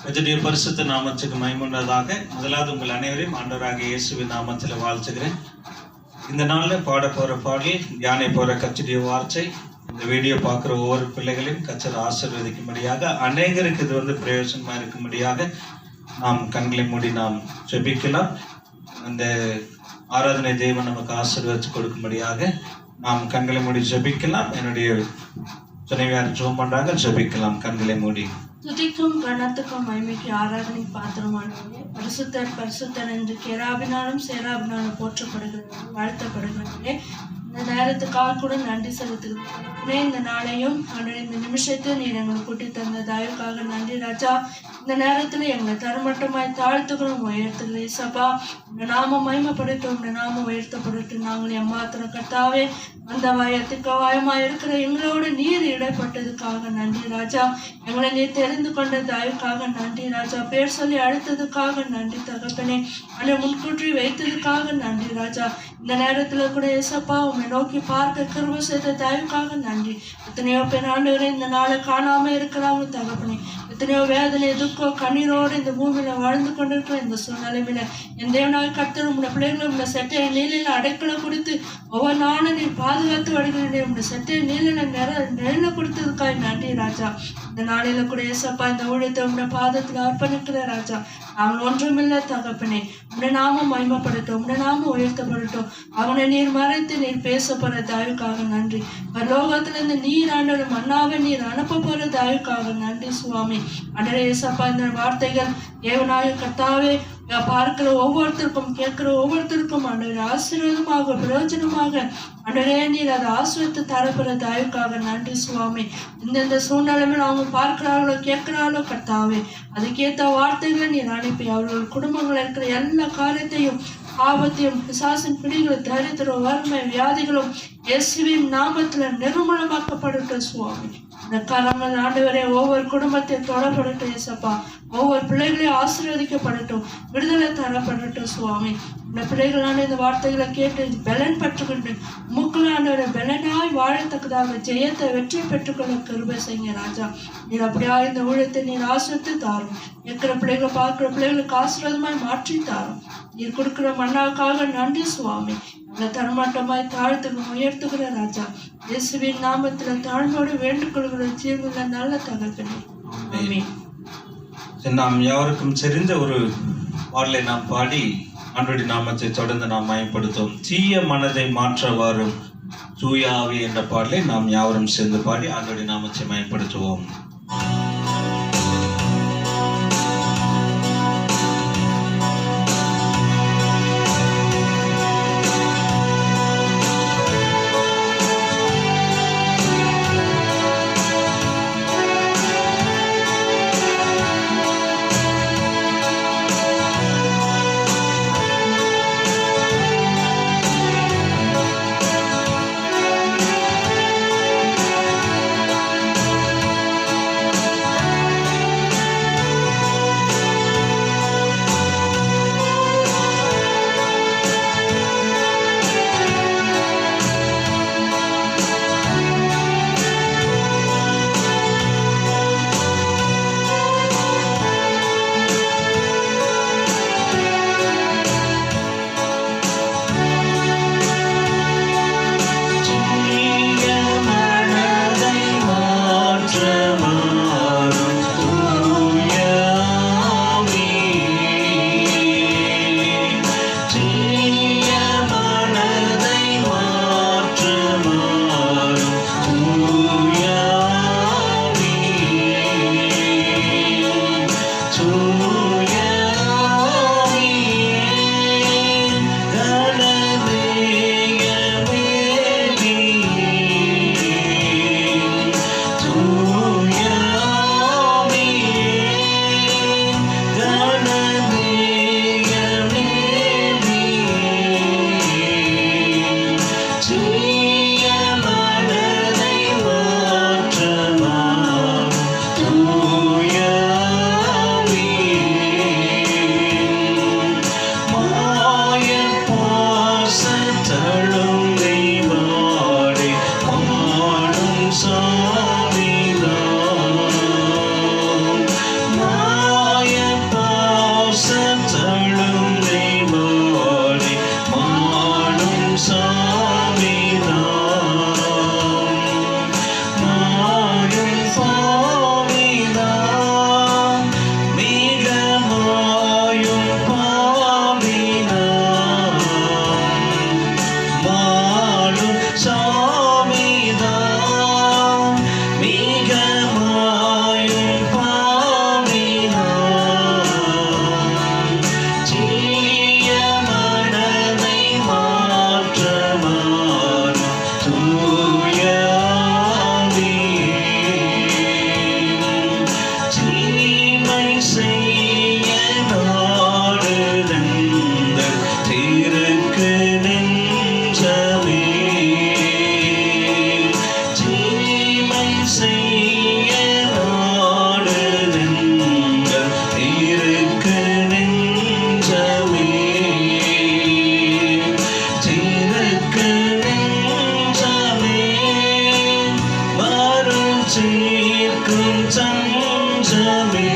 கர்த்தருடைய பரிசுத்த நாமத்துக்கு மகிமையுண்டாவதாக. முதலாவது உங்கள் அனைவரையும் ஆண்டவராகிய இயேசுவின் நாமத்தில் வாழ்த்துகிறேன். இந்த நாளில் பாட போகிற பாடல், தியானிக்க போகிற கர்த்தருடைய வார்த்தை, இந்த வீடியோ பார்க்குற ஒவ்வொரு பிள்ளைகளையும் கர்த்தர் ஆசீர்வதிக்கும்படியாக, அநேகருக்கு இது பிரயோஜனமாக இருக்கும்படியாக நாம் கண்களை மூடி நாம் ஜெபிக்கலாம். அந்த ஆராதனை தேவன் நமக்கு ஆசீர்வதித்து கொடுக்கும்படியாக நாம் கண்களை மூடி ஜெபிக்கலாம். என்னுடைய துணைவியார் ஜெபம் பண்றாங்க, ஜெபிக்கலாம் கண்களை மூடி. துதிக்கும் கணத்துக்கும் மகிமைக்கு ஆராதனை பாத்திரமானவர்களே, பரிசுத்தர் பரிசுத்தர் என்று கேராபினாலும் சேராபினாலும் போற்றப்படுகிறது, வாழ்த்தப்படுகிறவர்களே. இந்த நேரத்துக்காக கூட நன்றி செலுத்துகிறேன். இந்த நாளையும் இந்த நிமிஷத்தை நீர் எங்களுக்கு கூட்டி தந்த தயவுக்காக நன்றி ராஜா. இந்த நேரத்துல எங்களை தரமட்டமாய் தாழ்த்துக்கிறோம், உயர்த்துகிறேன் சபா. இந்த நாம மகிமைப்படுத்தும், இந்த நாம உயர்த்தப்படட்டும். நாங்கள் எம்மாத்திர கர்த்தாவே, அந்த வயத்துக்கு வாயமாய் இருக்கிற எங்களோடு நீர் இடைப்பட்டதுக்காக நன்றி ராஜா. எங்களை நீர் தெரிந்து கொண்ட தயவுக்காக நன்றி ராஜா. பேர் சொல்லி அழைத்ததுக்காக நன்றி தகப்பனே. அதை முன்கூற்றி வைத்ததுக்காக நன்றி ராஜா. இந்த நேரத்துல கூட ஏசப்பா உண்மை நோக்கி பார்க்க கிருபை செய்த தயவுக்காக நன்றி. எத்தனையோ பேர் ஆண்டவரே இந்த நாளை காணாம இருக்கிறாங்க தகப்பனே. எத்தனையோ வேதனை துக்கம் கண்ணீரோடு இந்த பூமியில வாழ்ந்து கொண்டிருக்கிற இந்த சூழ்நிலையில என் தேவனாய் கர்த்தர் உடைய பிள்ளைகளும் இந்த செட்டையை நீலில அடைக்கல கொடுத்து ஒவ்வொரு நாளும் நீ பாதுகாத்து வருகிறேன். உடைய செட்டையை நீலில நிழல கொடுத்ததுக்காக நன்றி ராஜா. இந்த நாளையில கூட ஏசப்பா இந்த ஊழியத்தை உடைய பாதத்துல அர்ப்பணிக்கிற ராஜா. அவன் ஒன்றுமில்லை தகப்பனே. உடைய நாமம் மகிமைப்படட்டும், உடைய நாமம் உயர்த்தப்படட்டும். அவனை நீர் மறைத்து நீர் பேசப்படுற தயவுக்காக நன்றி. பரலோகத்திலிருந்து நீர் ஆண்டவர் மன்னாவை நீர் அனுப்ப போற தயவுக்காக நன்றி சுவாமி. அன்றே ஏசப்பா இந்த வார்த்தைகள் தேவனாய கர்த்தாவே பார்க்கிற ஒவ்வொருத்தருக்கும் கேட்கிற ஒவ்வொருத்தருக்கும் ஆண்டவரே ஆசீர்வாதமாக பிரயோஜனமாக ஆண்டவரே நீர் அதை ஆசீர்வதித்து தரப்படுற தயவுக்காக நன்றி சுவாமி. இந்தந்த சூழ்நிலையில் அவங்க பார்க்கிறார்களோ கேட்கிறார்களோ கர்த்தாவே, அதுக்கேற்ற வார்த்தைகளை நீர் அனுப்பி அவர்கள் குடும்பங்கள் இருக்கிற எல்லா காரியத்தையும் ஆபத்தையும் பிசாசின் பிடிகளும் தரித்திரம் வறுமை வியாதிகளும் இயேசுவின் நாமத்துல நிர்மூலமாக்கப்படட்டும் சுவாமி. இந்த கரங்கள் ஆண்டவரே ஒவ்வொரு குடும்பத்தை தொடப்படட்டும் ஏசப்பா. ஒவ்வொரு பிள்ளைகளையும் ஆசீர்வதிக்கப்படட்டும், விடுதலை தரப்படட்டும் சுவாமி. இந்த பிள்ளைகளான இந்த வார்த்தைகளை கேட்டு பலன் பெற்றுக்கொண்டு மூக்களாண்டவரை பலனாய் வாழத்தக்கதாக ஜெயத்தை வெற்றி பெற்றுக்கொள்ள கிருபை செய்யுங்க ராஜா. நீர் அப்படியா இந்த ஊழியத்தை நீர் ஆசிரித்து தாரும். இருக்கிற பிள்ளைகளை பார்க்கிற பிள்ளைகளுக்கு ஆசீர்வாதமாய் மாற்றி தாரும். நீர் கொடுக்கிற மன்னாவுக்காக நன்றி சுவாமி. உங்களை தரமாட்டமாய் தாழ்த்துக்கு உயர்த்துகிற ராஜா. இயேசுவின் நாமத்துல தாழ்மையோடு வேண்டுகொள்கிற ஜீவனுள்ள நல்ல தகப்பனே, ஆமென். நாம் யாருக்கும் தெரிந்த ஒரு பாடலை நாம் பாடி ஆண்டவருடைய நாமத்தை தொடர்ந்து நாம் மயப்படுத்துவோம். தீய மனதை மாற்ற வரும் தூய ஆவி என்ற பாடலை நாம் யாவரும் சேர்ந்து பாடி ஆண்டவருடைய நாமத்தை மயப்படுத்துவோம். செய்ய நாடுதந்த தீருக்கு நெஞ்சமே தீமை செய்ய நாடுதந்த தீருக்கு நெஞ்சமே தீருக்கு நெஞ்சமே வரும் சீர்க்கும் சஞ்சமே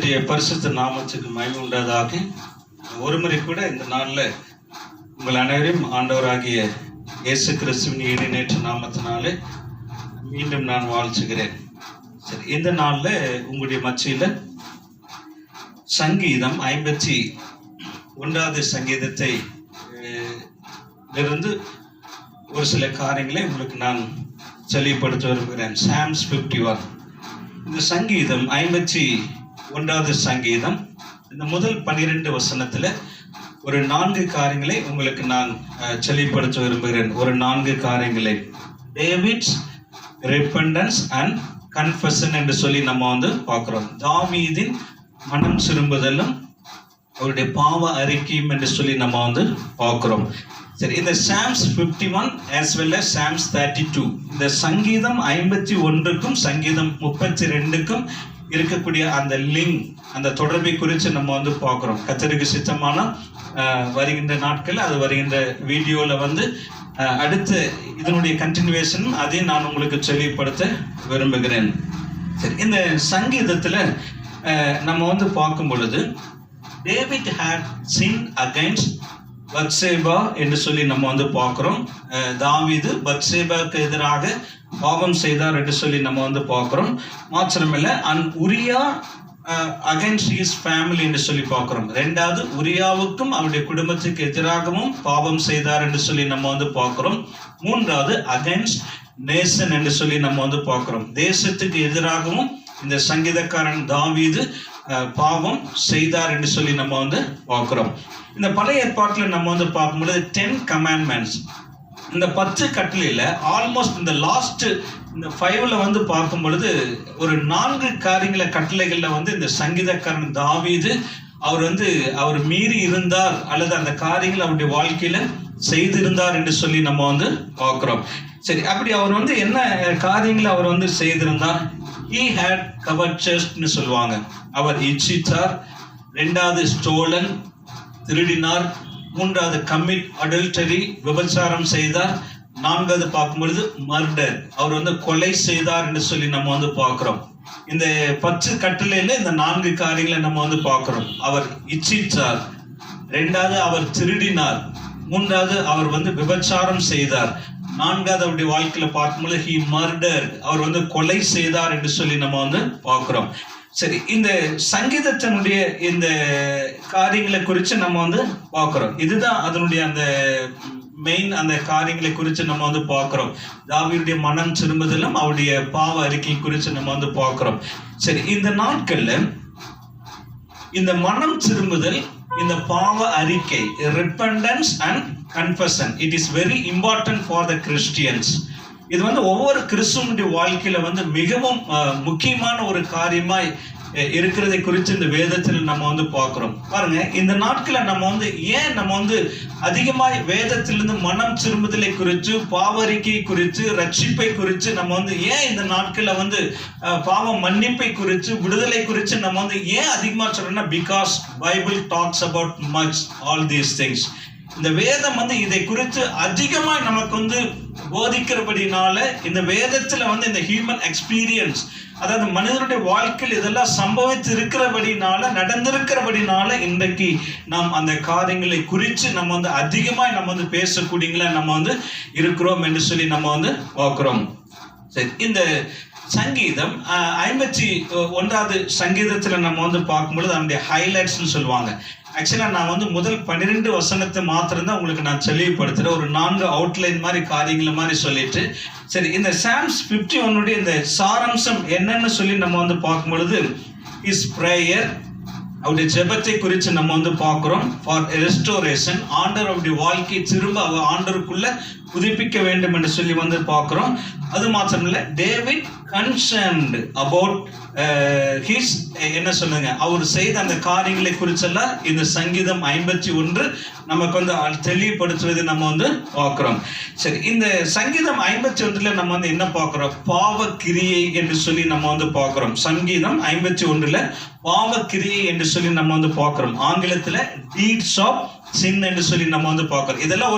கர்த்தருடைய பரிசுத்த நாமத்துக்கு மகிமை உண்டாதாக. ஒரு முறை கூட இந்த நாளில் உங்கள் அனைவரையும் ஆண்டவராகிய இயேசு கிறிஸ்துவின் இணைநேற்ற நாமத்தினாலே மீண்டும் நான் வாழ்த்துகிறேன். சரி, இந்த நாளில் உங்களுடைய மத்தியில் சங்கீதம் 51வது சங்கீதத்தை இருந்து ஒரு சில காரியங்களை உங்களுக்கு நான் தெளிவுபடுத்த விரும்புகிறேன். Psalms 51. இந்த சங்கீதம் 51வது சங்கீதம் இந்த முதல் 12 வசனத்தில் ஒரு 4 காரியங்களை உங்களுக்கு நான் தெளிவுபடுத்த விரும்புகிறேன். ஒரு 4 காரியங்களை டேவிட்ஸ் repentance and confession என்று சொல்லி நம்ம பார்க்கிறோம். தாவீதின் மனம் திரும்புதலும் அவருடைய பாவ அறிக்கையும் என்று சொல்லி நம்ம பார்க்கிறோம். சரி, இந்த Psalms 51 as well as Psalms 32, இந்த சங்கீதம் 51க்கும் சங்கீதம் 32க்கும் இருக்கக்கூடிய அந்த லிங்க், அந்த தொடர்பை குறித்து நம்ம பார்க்கிறோம். கர்த்தருக்கு சித்தமான வருகின்ற நாட்கள் அது வருகின்ற வீடியோவில் அடுத்து இதனுடைய கண்டினியூவேஷன் அதையும் நான் உங்களுக்கு தெளிவுபடுத்த விரும்புகிறேன். சரி, இந்த சங்கீதத்தில் நம்ம பார்க்கும் பொழுது David had sinned against Bathsheba என்று சொல்லி நம்ம பார்க்கிறோம். தாவீது பத்சேபாவுக்கு எதிராக பாவம் செய்தார் என்று சொல்லி நம்ம பார்க்கிறோம். மாத்திரமில்லை, உரியா அகைன்ஸ்ட் ஹிஸ் ஃபேமிலி என்று சொல்லி பார்க்கிறோம். ரெண்டாவது, உரியாவுக்கும் அவருடைய குடும்பத்துக்கு எதிராகவும் பாவம் செய்தார் என்று சொல்லி நம்ம பார்க்கிறோம். மூன்றாவது, அகைன்ஸ்ட் நேஷன் என்று சொல்லி நம்ம பார்க்கிறோம். தேசத்துக்கு எதிராகவும் இந்த சங்கீதக்காரன் தாவீது பாவம் செய்தார் என்று சொல்லி நம்ம பார்க்கிறோம். இந்த பழைய ஏற்பாட்டில் நம்ம பார்க்கும்பொழுது 10 commandments, இந்த 10 கட்டளையில ஆல்மோஸ்ட் இந்த லாஸ்ட் இந்த 5ல பார்க்கும் பொழுது ஒரு 4 கட்டளைகள்ல இந்த சங்கீதக்காரன் தாவீது அவர் மீறி இருந்தார் அல்லது அந்த காரியங்கள் அவருடைய வாழ்க்கையில செய்திருந்தார் என்று சொல்லி நம்ம பார்க்கிறோம். சரி, அப்படி அவர் என்ன காரியங்களை அவர் செய்திருந்தார்? he had covetous ன்னு சொல்லுவாங்க. அவர் இச்சித்தார். ரெண்டாவது, ஸ்டோலன், திருடினார். மூன்றாவது, கமிட் அடல்டரி, விபச்சாரம் செய்தார். நான்காவது பார்க்கும்பொழுது மர்டர், அவர் கொலை செய்தார் என்று சொல்லி நம்ம பார்க்கிறோம். இந்த 10 கட்டளையில இந்த 4 காரியங்களை நம்ம பார்க்கிறோம். அவர் இச்சித்தார். ரெண்டாவது, அவர் திருடினார். மூன்றாவது, அவர் விபச்சாரம் செய்தார். நான்காவது, அவருடைய வாழ்க்கையில பார்க்கும்போது he murdered, அவர் கொலை செய்தார் என்று சொல்லி நம்ம பார்க்கிறோம். சரி, இந்த சங்கீதத்தினுடைய இந்த காரியங்களை குறித்து நம்ம பார்க்கிறோம். இதுதான் அதனுடைய அந்த மெயின் அந்த காரியங்களை குறித்து நம்ம பார்க்கிறோம். தாவீதுடைய மனம் திரும்புதலும் அவருடைய பாவ அறிக்கை குறித்து நம்ம பார்க்கிறோம். சரி, இந்த நாட்கள்ல இந்த மனம் திரும்புதல், இந்த பாவ அறிக்கை, repentance and confession, it is very important for the Christians. இது ஒவ்வொரு கிறிஸ்துவனுடைய வாழ்க்கையில மிகவும் முக்கியமான ஒரு காரியமாய் இருக்கிறதை குறித்து இந்த வேதத்தில் நம்ம பார்க்கிறோம். பாருங்க, இந்த நாட்களை நம்ம ஏன் நம்ம அதிகமாய் வேதத்திலிருந்து மனம் திரும்புதலை குறித்து, பாவரிக்கை குறித்து, ரட்சிப்பை குறித்து நம்ம ஏன் இந்த நாட்கள்ல பாவ மன்னிப்பை குறித்து, விடுதலை குறித்து நம்ம ஏன் அதிகமா சொல்றோம்னா, because Bible talks about much all these things. இந்த வேதம் இதை குறித்து அதிகமா நமக்கு போதிக்கிறபடினால, இந்த வேதத்துல இந்த ஹியூமன் எக்ஸ்பீரியன்ஸ், அதாவது மனிதனுடைய வாழ்க்கையில் இதெல்லாம் சம்பவித்து இருக்கிறபடினால, நடந்திருக்கிறபடினால இன்றைக்கு நாம் அந்த காரியங்களை குறித்து நம்ம அதிகமாய் நம்ம பேசக்கூடியங்களா நம்ம இருக்கிறோம் என்று சொல்லி நம்ம பார்க்கிறோம். சரி, இந்த சங்கீதம் 51வது சங்கீதத்துல நம்ம பார்க்கும்பொழுது அதனுடைய ஹைலைட்ஸ்ன்னு சொல்லுவாங்க. ஆக்சுவலா நான் முதல் 12 வசனத்தை மாத்திரம் தான் உங்களுக்கு நான் தெளிவுபடுத்துறேன். ஒரு 4 அவுட்லைன் மாதிரி காரியங்களை மாதிரி சொல்லிட்டு, சரி, இந்த Psalms 51 இந்த சாராம்சம் என்னன்னு சொல்லி நம்ம பார்க்கும் பொழுது, his prayer, அவருடைய ஜெபத்தை குறித்து நம்ம பார்க்கிறோம். ஃபார் ரெஸ்டோரேஷன், ஆண்டவர் அவருடைய வாழ்க்கையை திரும்ப ஆண்டவருக்குள்ள புதுப்பிக்க வேண்டும் என்று சொல்லி பார்க்கிறோம். அது மாத்திரம் இல்லை, டேவிட் கன்சர்ன்ட் அபவுட் ஹிஸ், என்ன சொல்லுங்க, அவர் செய்த அந்த காரியங்களை குறிச்செல்லாம் இந்த சங்கீதம் 51 நமக்கு தெளிவுபடுத்துவதை நம்ம பார்க்கிறோம். சரி, இந்த சங்கீதம் 51ல நம்ம என்ன பார்க்கிறோம்? பாவ கிரியை என்று சொல்லி நம்ம பார்க்கிறோம். சங்கீதம் 51ல பாவ கிரியை என்று சொல்லி நம்ம பார்க்கிறோம். ஆங்கிலத்துல டீட்ஸ் ஆஃப் சின் என்று சொல்லி நம்ம பார்க்கிறோம். இதெல்லாம்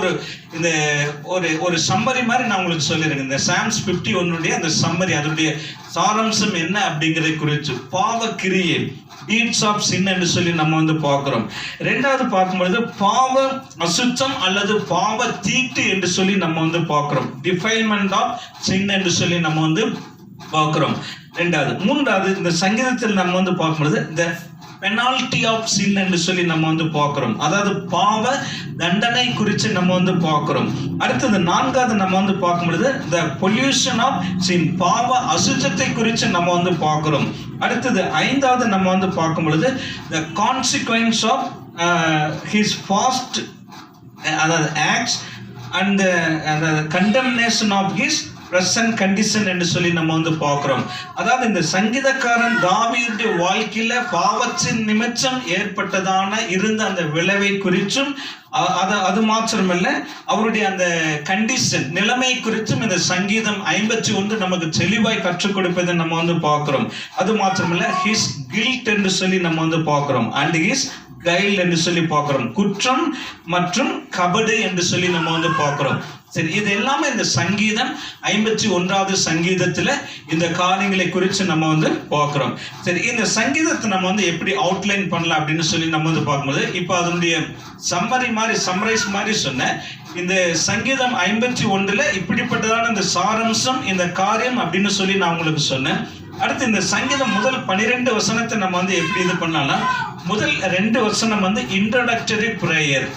ஒரு சம்மரி மாதிரி நான் உங்களுக்கு சொல்லிருக்கேன். இந்த Psalms 51 அந்த சம்மரி, அதனுடைய சாராம்சம் என்ன அப்படிங்கறதை குறித்து, பாவ கிரியை, டீட்ஸ் ஆஃப் சின் என்று சொல்லி நம்ம வந்து பார்க்கிறோம். ரெண்டாவது பார்க்கும்பொழுது பாவ அசுத்தம் அல்லது பாவ தீட்டு என்று சொல்லி நம்ம வந்து பார்க்கிறோம். டிஃபைல்மெண்ட் ஆஃப் சின் என்று சொல்லி நம்ம வந்து பார்க்கிறோம். ரெண்டாவது. மூன்றாவது, இந்த சங்கீதத்தில் நம்ம வந்து பார்க்கும்பொழுது இந்த பெனால்டி ஆஃப் சின் என்று சொல்லி நம்ம வந்து பார்க்கிறோம். அதாவது பாவ தண்டனை குறித்து நம்ம வந்து பார்க்கிறோம். அடுத்தது நான்காவது நம்ம வந்து பார்க்கும்பொழுது the pollution of sin, பாவ அசுத்தத்தை குறித்து நம்ம வந்து பார்க்கிறோம். அடுத்தது ஐந்தாவது நம்ம வந்து பார்க்கும்பொழுது the consequence of his past அதாவது acts and the condemnation of his present condition என்று சொல்லி நம்ம வந்து பார்க்கிறோம். அதாவது இந்த சங்கீதக்காரன் தாவீதுடைய வாழ்க்கையில பாவத்தின் நிமித்தம் ஏற்பட்டதான இருந்த அந்த விளைவை குறித்தும் அது மாத்திரமல்ல அவருடைய அந்த கண்டிஷன் நிலைமை குறித்தும் இந்த சங்கீதம் 51 நமக்கு தெளிவாய் கற்றுக் கொடுப்பதை நம்ம வந்து பார்க்கிறோம். அது மாத்திரமல்ல ஹிஸ் கில்ட் என்று சொல்லி நம்ம வந்து பார்க்கிறோம். அண்ட் ஹிஸ் கைல் என்று சொல்லி பார்க்கிறோம். குற்றம் மற்றும் கபடு என்று சொல்லி நம்ம வந்து பார்க்கிறோம். சரி, இது எல்லாமே இந்த சங்கீதம் 51வது சங்கீதத்துல இந்த காரியங்களை குறித்து நம்ம வந்து பார்க்கிறோம். சரி, இந்த சங்கீதத்தை நம்ம வந்து எப்படி அவுட்லைன் பண்ணலாம் அப்படின்னு சொல்லி நம்ம வந்து பார்க்கும்போது இப்போ அதனுடைய சம்மரைஸ் மாதிரி சொன்னேன். இந்த சங்கீதம் 51ல இப்படிப்பட்டதான இந்த சாரம்சம் இந்த காரியம் அப்படின்னு சொல்லி நான் உங்களுக்கு சொன்னேன். அடுத்து இந்த சங்கீதம் முதல் 12 வசனத்தை நம்ம வந்து எப்படி இது பண்ணலாம். முதல் 2 வசனம் வந்து இன்ட்ரோடக்டரி பிரேயர்,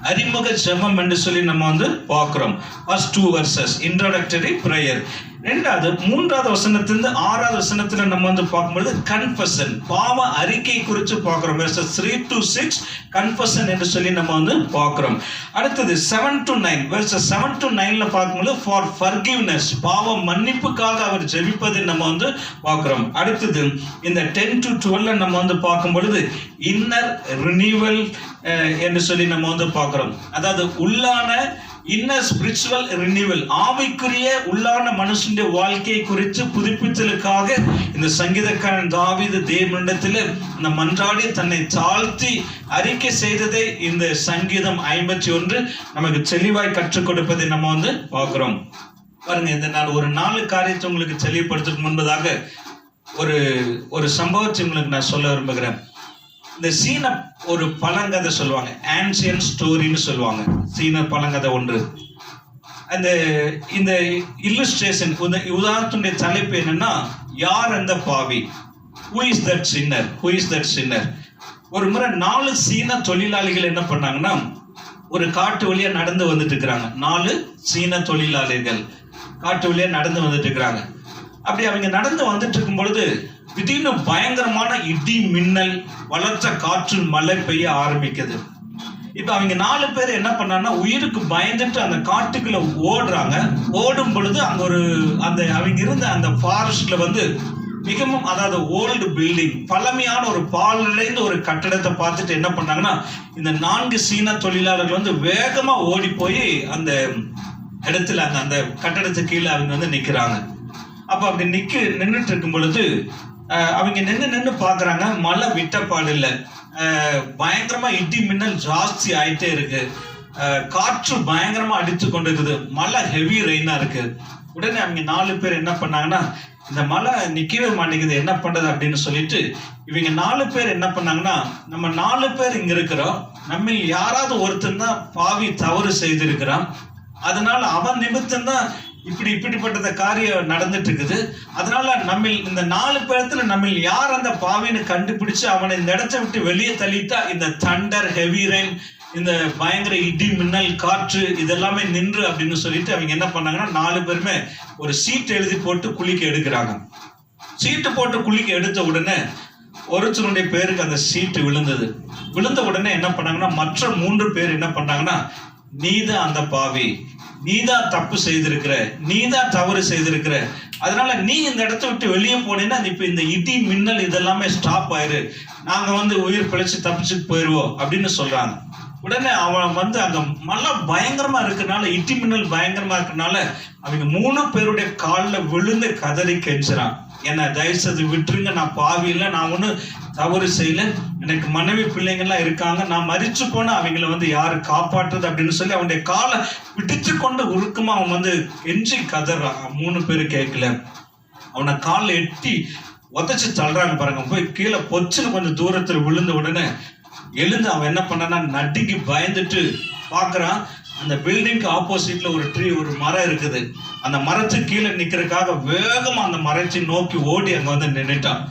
அறிமுக ஜெபம் என்று சொல்லி நம்ம வந்து பார்க்கிறோம். First 2 verses introductory prayer. ரெண்டாவது 3வது வசனத்திலிருந்து 6வது வசனத்துல நம்ம வந்து பார்க்கும்போது கன்ஃபெஷன், பாவ அறிக்கை குறித்து பார்க்கிறோம். verses 3 to 6 கன்ஃபெஷன் என்று சொல்லி நம்ம வந்து பார்க்கிறோம். அடுத்தது 7 to 9 verses 7 to 9ல பார்க்கும்போது ஃபார் ஃபர்கிவ்னஸ், பாவ மன்னிப்புக்காக அவர் ஜெபிப்பதை நம்ம வந்து பார்க்கிறோம். அடுத்தது இந்த 10 to 12ல நம்ம வந்து பார்க்கும்பொழுது இன்னர் ரினியூவல் என்று சொல்லி நம்ம வந்து பார்க்கிறோம். அதாவது உள்ளான இன்னர் ஸ்பிரிச்சுவல் ரினியூவல், ஆவிக்குரிய உள்ளான மனுஷனுடைய வாழ்க்கையை குறித்து புதுப்பித்தலுக்காக இந்த சங்கீதக்காரன் தாவீது தேவனிடத்தில் இந்த மன்றாடி தன்னை தாழ்த்தி அறிக்கை செய்ததை இந்த சங்கீதம் 51 நமக்கு தெளிவாய் கற்றுக் கொடுப்பதை நம்ம வந்து பார்க்கிறோம். பாருங்க, இந்த நாள் ஒரு 4 காரியத்தை உங்களுக்கு தெளிவுபடுத்துறதுக்கு முன்பதாக ஒரு சம்பவத்தை உங்களுக்கு நான் சொல்ல விரும்புகிறேன். இந்த சீன ஒரு பழங்கதை சொல்லுவாங்க, ஆன்சியன் ஸ்டோரின்னு சொல்லுவாங்க. சீன பழங்கதை ஒன்று. அந்த இந்த இல்லுஸ்ட்ரேஷன் உதாரணத்துடைய தலைப்பு என்னன்னா, யார் அந்த பாவி, who is that sinner, who is that sinner. ஒரு முறை 4 சீன தொழிலாளிகள் என்ன பண்ணாங்கன்னா ஒரு காட்டு வழியா நடந்து வந்துட்டு இருக்கிறாங்க. 4 சீன தொழிலாளிகள் காட்டு வழியா நடந்து வந்துட்டு இருக்கிறாங்க. அப்படி அவங்க நடந்து வந்துட்டு இருக்கும் பொழுது திடீர்னு பயங்கரமான இடி மின்னல், பலத்த காற்று, மழை பெய்ய ஆரம்பிக்குது. இப்ப அவங்க 4 பேர் என்ன பண்ணாங்கன்னா உயிருக்கு பயந்துட்டு அந்த காட்டுக்குள்ள ஓடுறாங்க. ஓடும் பொழுது அங்க அவங்க இருந்த அந்த ஃபாரஸ்ட்ல வந்து மிகவும், அதாவது ஓல்டு பில்டிங், பழமையான ஒரு பாழடைந்த ஒரு கட்டடத்தை பார்த்துட்டு என்ன பண்ணாங்கன்னா இந்த 4 சீன தொழிலாளர்கள் வந்து வேகமா ஓடி போய் அந்த இடத்துல அந்த கட்டடத்துக்கு கீழே அவங்க வந்து நிக்கிறாங்க. அப்ப அப்படி நின்றுட்டு இருக்கும் பொழுது அவங்க நின்று பாக்குறாங்க. மழை விட்டப்பாடு இல்லை, பயங்கரமா இடி மின்னல் ஜாஸ்தி ஆயிட்டே இருக்கு, காற்று பயங்கரமா அடித்து கொண்டு இருக்குது, மழை ஹெவி ரெயினா இருக்கு. உடனே அவங்க 4 பேர் என்ன பண்ணாங்கன்னா இந்த மழை நிக்கவே மாட்டேங்குது, என்ன பண்றது அப்படின்னு சொல்லிட்டு இவங்க 4 பேர் என்ன பண்ணாங்கன்னா, நம்ம 4 பேர் இங்க இருக்கிறோம், நம்ம யாராவது ஒருத்தன் தான் பாவி தவறு செய்திருக்கிறான், அதனால அவன் நிமித்தம் தான் இப்படிப்பட்ட காரியம் நடந்துட்டு இருக்குது. அதனால நம்ம இந்த 4 பேர்த்துல நம்ம யார் அந்த பாவின்னு கண்டுபிடிச்சு அவனை இந்த இடத்தை விட்டு வெளியே தள்ளிட்டா இந்த தண்டர், ஹெவி ரெயின், இந்த பயங்கர இடி மின்னல் காற்று இதெல்லாமே நின்று அப்படின்னு சொல்லிட்டு அவங்க என்ன பண்ணாங்கன்னா 4 பேருமே ஒரு சீட் எழுதி போட்டு குளிக்க எடுக்கிறாங்க. சீட்டு போட்டு குளிக்க எடுத்த உடனே ஒருத்தருடைய பேருக்கு அந்த சீட்டு விழுந்த உடனே என்ன பண்ணாங்கன்னா மற்ற 3 பேர் என்ன பண்ணாங்கன்னா, நீதான் அந்த பாவி, நீதான் தப்பு செய்திருக்கிற, நீதான் தவறு செய்திருக்கிற, அதனால நீ இந்த இடத்த விட்டு வெளியே போனீங்கன்னா இப்ப இந்த இடி மின்னல் இதெல்லாமே ஸ்டாப் ஆயிரு, நாங்க வந்து உயிர் பிழைச்சு தப்பிச்சுட்டு போயிடுவோம் அப்படின்னு சொல்றாங்க. உடனே அவன் வந்து அங்க மழை பயங்கரமா இருக்கிறனால, இடி மின்னல் பயங்கரமா இருக்கிறனால அவங்க 3 பேருடைய காலில் விழுந்து கதறி கெஞ்சுறான், என்ன தயவுசெய்து விட்டுருங்க, நான் பாவி இல்லை, நான் ஒண்ணு தவறு செய்யல, எனக்கு மனைவி பிள்ளைங்கள்லாம் இருக்காங்க, நான் மரிச்சு போனா அவங்கள வந்து யாரு காப்பாற்றுறது அப்படின்னு சொல்லி அவனுடைய காலை பிடிச்சு கொண்டு உருக்கமா அவன் வந்து கெஞ்சி கதறான். 3 பேரு கேட்கல, அவனை காலில் எட்டி உதச்சு தள்ளுறாங்க பாருங்க. போய் கீழே பொச்சுன்னு கொஞ்சம் தூரத்தில் விழுந்த உடனே எழுந்து அவன் என்ன பண்ணான்னா நடுங்கி பயந்துட்டு பார்க்கறான். அந்த பில்டிங்க்கு ஆப்போசிட்ல ஒரு மரம் இருக்குது. அந்த மரத்துக்கு கீழே நிக்கிறதுக்காக வேகமா அந்த மரத்தை நோக்கி ஓடி அங்க வந்து நின்னுட்டான்.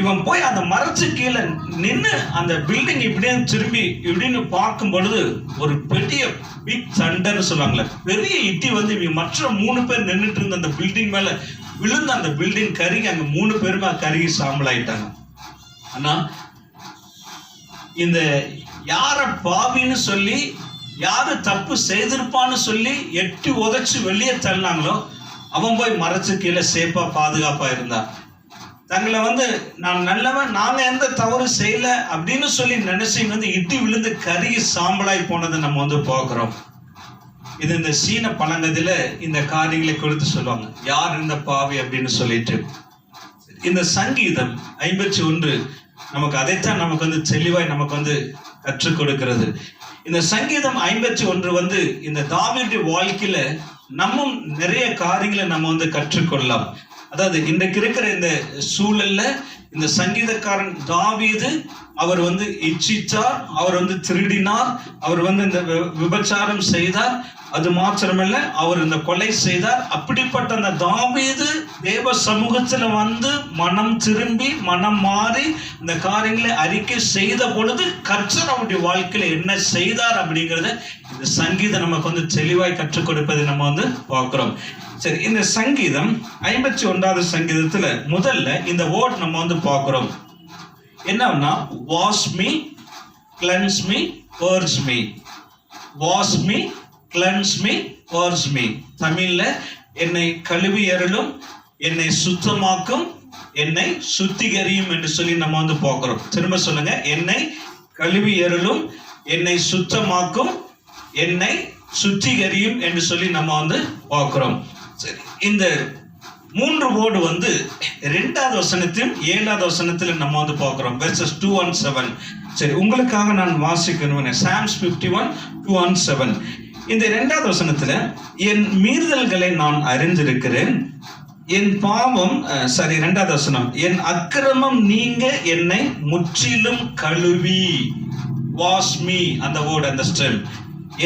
இவன் போய் அந்த மரத்துக்கு கீழே நின்று அந்த பில்டிங் இப்படியே திரும்பி இப்படின்னு பார்க்கும் பொழுது ஒரு பெரிய பிக் தண்டர்னு சொல்லுவாங்களே, பெரிய இட்டி வந்து இவங்க மற்ற 3 பேர் நின்றுட்டு இருந்த அந்த பில்டிங் மேல விழுந்து அந்த பில்டிங் கருகி அங்க 3 பேருமே கருகி சாம்பல் ஆயிட்டாங்க. ஆனா இந்த யார பாவின்னு சொல்லி யாரு தப்பு செய்திருப்பான்னு சொல்லி எட்டி உதைச்சு வெளியே தள்ளினாங்களோ அவன் போய் மறைச்சு கீழே சேஃபா பாதுகாப்பா இருந்தான். தங்களை வந்து நான் நல்லவன், நாங்க எந்த தவறு செய்யல அப்படின்னு சொல்லி நினைச்சீங்க வந்து இட்டி விழுந்து கருகி சாம்பலாய் போனதை நம்ம வந்து பார்க்கிறோம். இது இந்த சீன பழங்கதில இந்த காரியங்களை குறித்து சொல்லுவாங்க, யார் இந்த பாவி அப்படின்னு சொல்லிட்டு. இந்த சங்கீதம் 51 நமக்கு அதைத்தான் நமக்கு வந்து தெளிவாய் நமக்கு வந்து கற்றுக் கொடுக்கிறது. இந்த சங்கீதம் 51 வந்து இந்த தாவீதுடைய வாழ்க்கையில நம்ம நிறைய காரியங்களை நம்ம வந்து கற்றுக்கொள்ளலாம். அதாவது இன்றைக்கு இருக்கிற இந்த சூழல்ல இந்த சங்கீதக்காரன் தாவீது அவர் வந்து இச்சித்தார், அவர் வந்து திருடினார், அவர் வந்து இந்த விபச்சாரம் செய்தார், அது மாத்திரமல்ல அவர் இந்த கொலை செய்தார். அப்படிப்பட்ட அந்த தாவீது தேவ சமூகத்துல வந்து மனம் திரும்பி மனம் மாறி இந்த காரியங்களை அறிக்கை செய்த பொழுது கர்த்தர் அவருடைய வாழ்க்கையில என்ன செய்தார் அப்படிங்கறத இந்த சங்கீதம் நமக்கு வந்து தெளிவாய் கற்றுக் கொடுப்பதை நம்ம வந்து பார்க்கிறோம். சரி, இந்த சங்கீதம் 51வது சங்கீதத்துல முதல்ல இந்த வேர்ட் நம்ம வந்து பார்க்கிறோம். என்னன்னா wash me, cleanse me, purge me. wash me, cleanse me, purge me. தமிழ்ல என்னை கழுவி அருளும், என்னை சுத்தமாக்கும், என்னை சுத்திகரியும் என்று சொல்லி நம்ம வந்து பார்க்கிறோம். திரும்ப சொல்லுங்க, என்னை கழுவி அருளும், என்னை சுத்தமாக்கும், என்னை சுத்திகரியும் என்று சொல்லி நம்ம வந்து பார்க்கிறோம். சரி, இந்த 3 வேர்டு வந்து 2வது வசனத்திலும் 7வது வசனத்திலும் நம்ம வந்து பார்க்கிறோம். verses 2 and 7. சரி, உங்களுக்காக நான் வாசிக்கணும். Psalms 51 2 and 7. இந்த 2வது வசனத்துல என் மீறுதல்களை நான் அறிந்திருக்கிறேன், என் பாவம் 2வது வசனம், என் அக்கிரமம் நீங்க என்னை முற்றிலும் கழுவி. wash me, அந்த வேர்டு, அந்த ஸ்டெம்,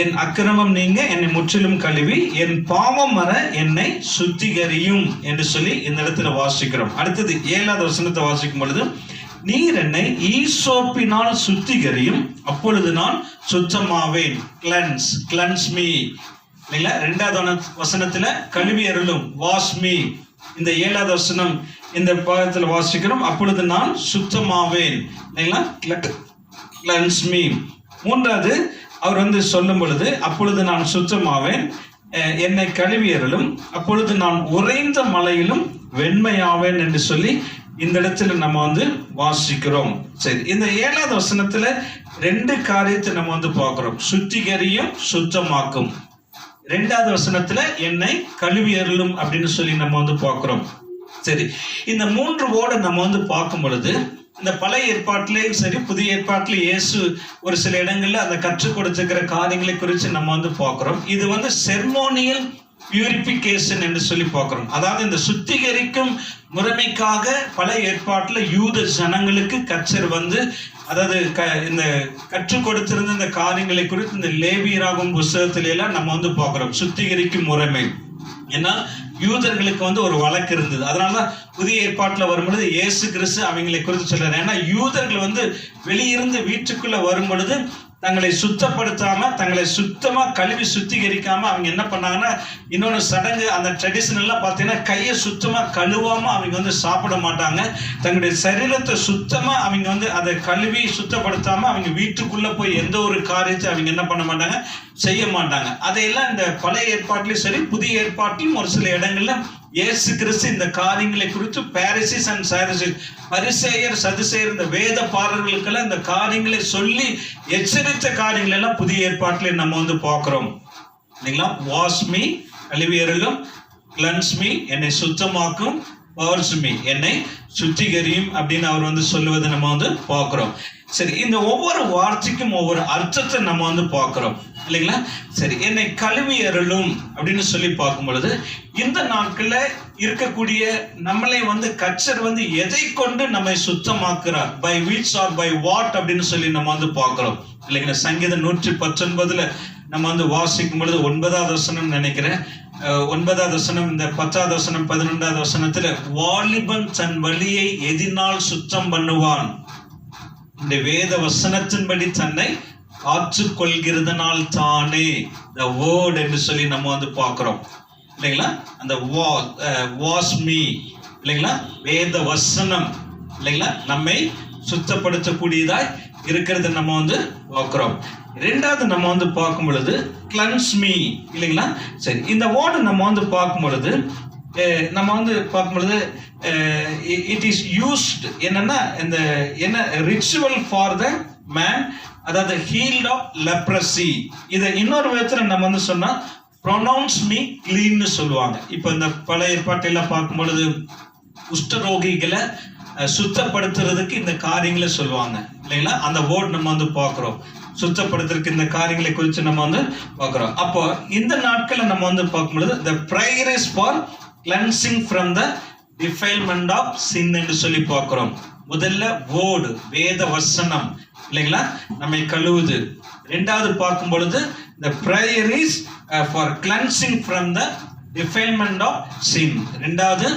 என் அக்கிரமம் நீங்க என்னை முற்றிலும் கழுவி, என் பாவம் வர என்னை சுத்திகரியும் என்று சொல்லி இந்த இடத்துல வாசிக்கிறோம். அடுத்தது 7வது வசனத்தை வாசிக்கும் பொழுது, நீர் என்னை ஈசோப்பினால் சுத்திகரியும், அப்பொழுது நான் சுத்தமாவேன். Cleanse me. இல்லைங்களா? 2வது வசனத்துல கழுவி அருளும், வாஷ் மீ. இந்த 7வது வசனம் இந்த பாகத்துல வாசிக்கிறோம், அப்பொழுது நான் சுத்தமாவேன். இல்லைங்களா? Cleanse me. 3வது அவர் வந்து சொல்லும் பொழுது, அப்பொழுது நான் சுத்தமாவேன், என்னை கழுவியறலும், அப்பொழுது நான் உறைந்த மலையிலும் வெண்மையாவேன் என்று சொல்லி இந்த இடத்துல நம்ம வந்து வாசிக்கிறோம். சரி, இந்த 7வது வசனத்துல 2 காரியத்தை நம்ம வந்து பார்க்கிறோம், சுத்திகரியும் சுத்தமாக்கும். 2வது வசனத்துல என்னை கழுவியறலும் அப்படின்னு சொல்லி நம்ம வந்து பார்க்கிறோம். சரி, இந்த 3 வேர்டை நம்ம வந்து பார்க்கும் பொழுது இந்த பழைய ஏற்பாட்டிலேயும் சரி புதிய ஏற்பாட்டில் இயேசு ஒரு சில இடங்கள்ல அந்த கற்றுக் கொடுத்திருக்கிற காரியங்களை குறித்து நம்ம வந்து பார்க்கிறோம். இது வந்து செர்மோனியல் பியூரிபிகேஷன் என்று சொல்லி பார்க்கிறோம். அதாவது இந்த சுத்திகரிக்கும் முறைமைக்காக பழைய ஏற்பாட்டில் யூத ஜனங்களுக்கு கர்த்தர் வந்து அதாவது இந்த கற்றுக் கொடுத்திருந்த இந்த காரியங்களை குறித்து இந்த லேவியராகும் புஸ்தகத்தில எல்லாம் நம்ம வந்து பார்க்கிறோம் சுத்திகரிக்கும் முறைமை. ஏன்னா யூதர்களுக்கு வந்து ஒரு வழக்கு இருந்தது. அதனால புதிய ஏற்பாட்டுல வரும்பொழுது இயேசு கிறிஸ்து அவங்களை குறித்து சொல்றாரு. ஏன்னா யூதர்கள் வந்து வெளியிருந்து வீட்டுக்குள்ள வரும் பொழுது தங்களை சுத்தப்படுத்தாம, தங்களை சுத்தமா கழுவி சுத்திகரிக்காம அவங்க என்ன பண்ணாங்கன்னா, இன்னொன்று சடங்கு அந்த ட்ரெடிஷன் எல்லாம் பார்த்தீங்கன்னா கையை சுத்தமா கழுவாம அவங்க வந்து சாப்பிட மாட்டாங்க. தங்களுடைய சரீரத்தை சுத்தமா அவங்க வந்து அதை கழுவி சுத்தப்படுத்தாம அவங்க வீட்டுக்குள்ள போய் எந்த ஒரு காரியத்தை அவங்க என்ன பண்ண மாட்டாங்க, செய்ய மாட்டாங்க. அதையெல்லாம் இந்த பழைய ஏற்பாட்டிலும் சரி புதிய ஏற்பாட்டிலும் ஒரு சில இடங்கள்ல இயேசு கிறிஸ்து இந்த காரியங்களை குறித்து பாரிசீஸ் அண்ட் சாரிசீஸ், பரிசேயர் சதுசேயர் இந்த வேத பாரர்களுக்கெல்லாம் இந்த காரியங்களை சொல்லி எச்சரித்த காரியங்கள் எல்லாம் புதிய ஏற்பாட்டிலே நம்ம வந்து பார்க்கிறோம். இல்லைங்களா? வாஷ் மீ, கழுவி அருளும், கிளன்ஸ் மீ, என்னை சுத்தமாக்கும், purge me, என்னை சுத்திகரியும் அப்படின்னு அவர் வந்து சொல்லுவதை நம்ம வந்து பார்க்கிறோம். சரி, இந்த ஒவ்வொரு வார்த்தைக்கும் ஒவ்வொரு அர்த்தத்தை நம்ம வந்து பார்க்கிறோம் இல்லைங்களா? சரி, என்னை கழுவி அருளும் அப்படின்னு சொல்லி பார்க்கும் பொழுது இந்த நாட்கள்ல இருக்கக்கூடிய நம்மளை வந்து கர்த்தர் வந்து எதை கொண்டு நம்மை சுத்தமாக்குறார், by which or by what அப்படின்னு சொல்லி நம்ம வந்து பார்க்கிறோம் இல்லைங்களா? சங்கீதம் 119 நம்ம வந்து வாசிக்கும் பொழுது 9வது வசனம் நினைக்கிறேன், 9வது வசனம், இந்த 10வது வசனம், 11வது வசனத்துல வாலிபன் தன் வழியை எதினால் சுத்தம் பண்ணுவான், இந்த வேத வசனத்தின்படி தன்னை காற்றுக் கொள்கிறதுனால் தானே, the word என்று சொல்லி நம்ம வந்து பார்க்கிறோம் இல்லைங்களா? அந்த வாஷ் மீ இல்லைங்களா, வேத வசனம் இல்லைங்களா, நம்மை சுத்தப்படுத்தக்கூடியதாய் இருக்கிறது நம்ம வந்து பார்க்கிறோம். ரெண்டாவது நம்ம வந்து பார்க்கும் பொழுது கிளன்ஸ் மீ இல்லைங்களா? சரி, இந்த வேர்டு நம்ம வந்து பார்க்கும் பொழுது நம்ம வந்து பார்க்கும் பொழுது இட் இஸ் யூஸ்ட் என்னன்னா இந்த என்ன ரிச்சுவல் ஃபார் த மேன், அதாவது ஹீல்ட் ஆஃப் லெப்ரசி. இதை இன்னொரு விதத்துல நம்ம வந்து சொன்னா ப்ரொனவுன்ஸ் மீ கிளீன்னு சொல்லுவாங்க. இப்போ இந்த பழைய ஏற்பாட்டெல்லாம் பார்க்கும் பொழுது குஷ்டரோகிகளை சுத்தப்படுத்துறதுக்கு இந்த காரியங்களை சொல்லுவாங்க இல்லைங்களா? அந்த வேர்ட் நம்ம வந்து பார்க்கிறோம், சுத்தப்படுத்துறதுக்கு இந்த காரியங்களை குறித்து நம்ம வந்து பார்க்கிறோம். அப்போ இந்த நாட்களை நம்ம வந்து பார்க்கும்பொழுது the prayer is for cleansing from the defilement of sin என்று சொல்லி பார்க்கிறோம். முதல்ல வேர்டு வேத வசனம் இல்லைங்களா நம்மை கழுவுது. ரெண்டாவது பார்க்கும் பொழுது the prayer is for cleansing from the defilement of sin. ரெண்டாவது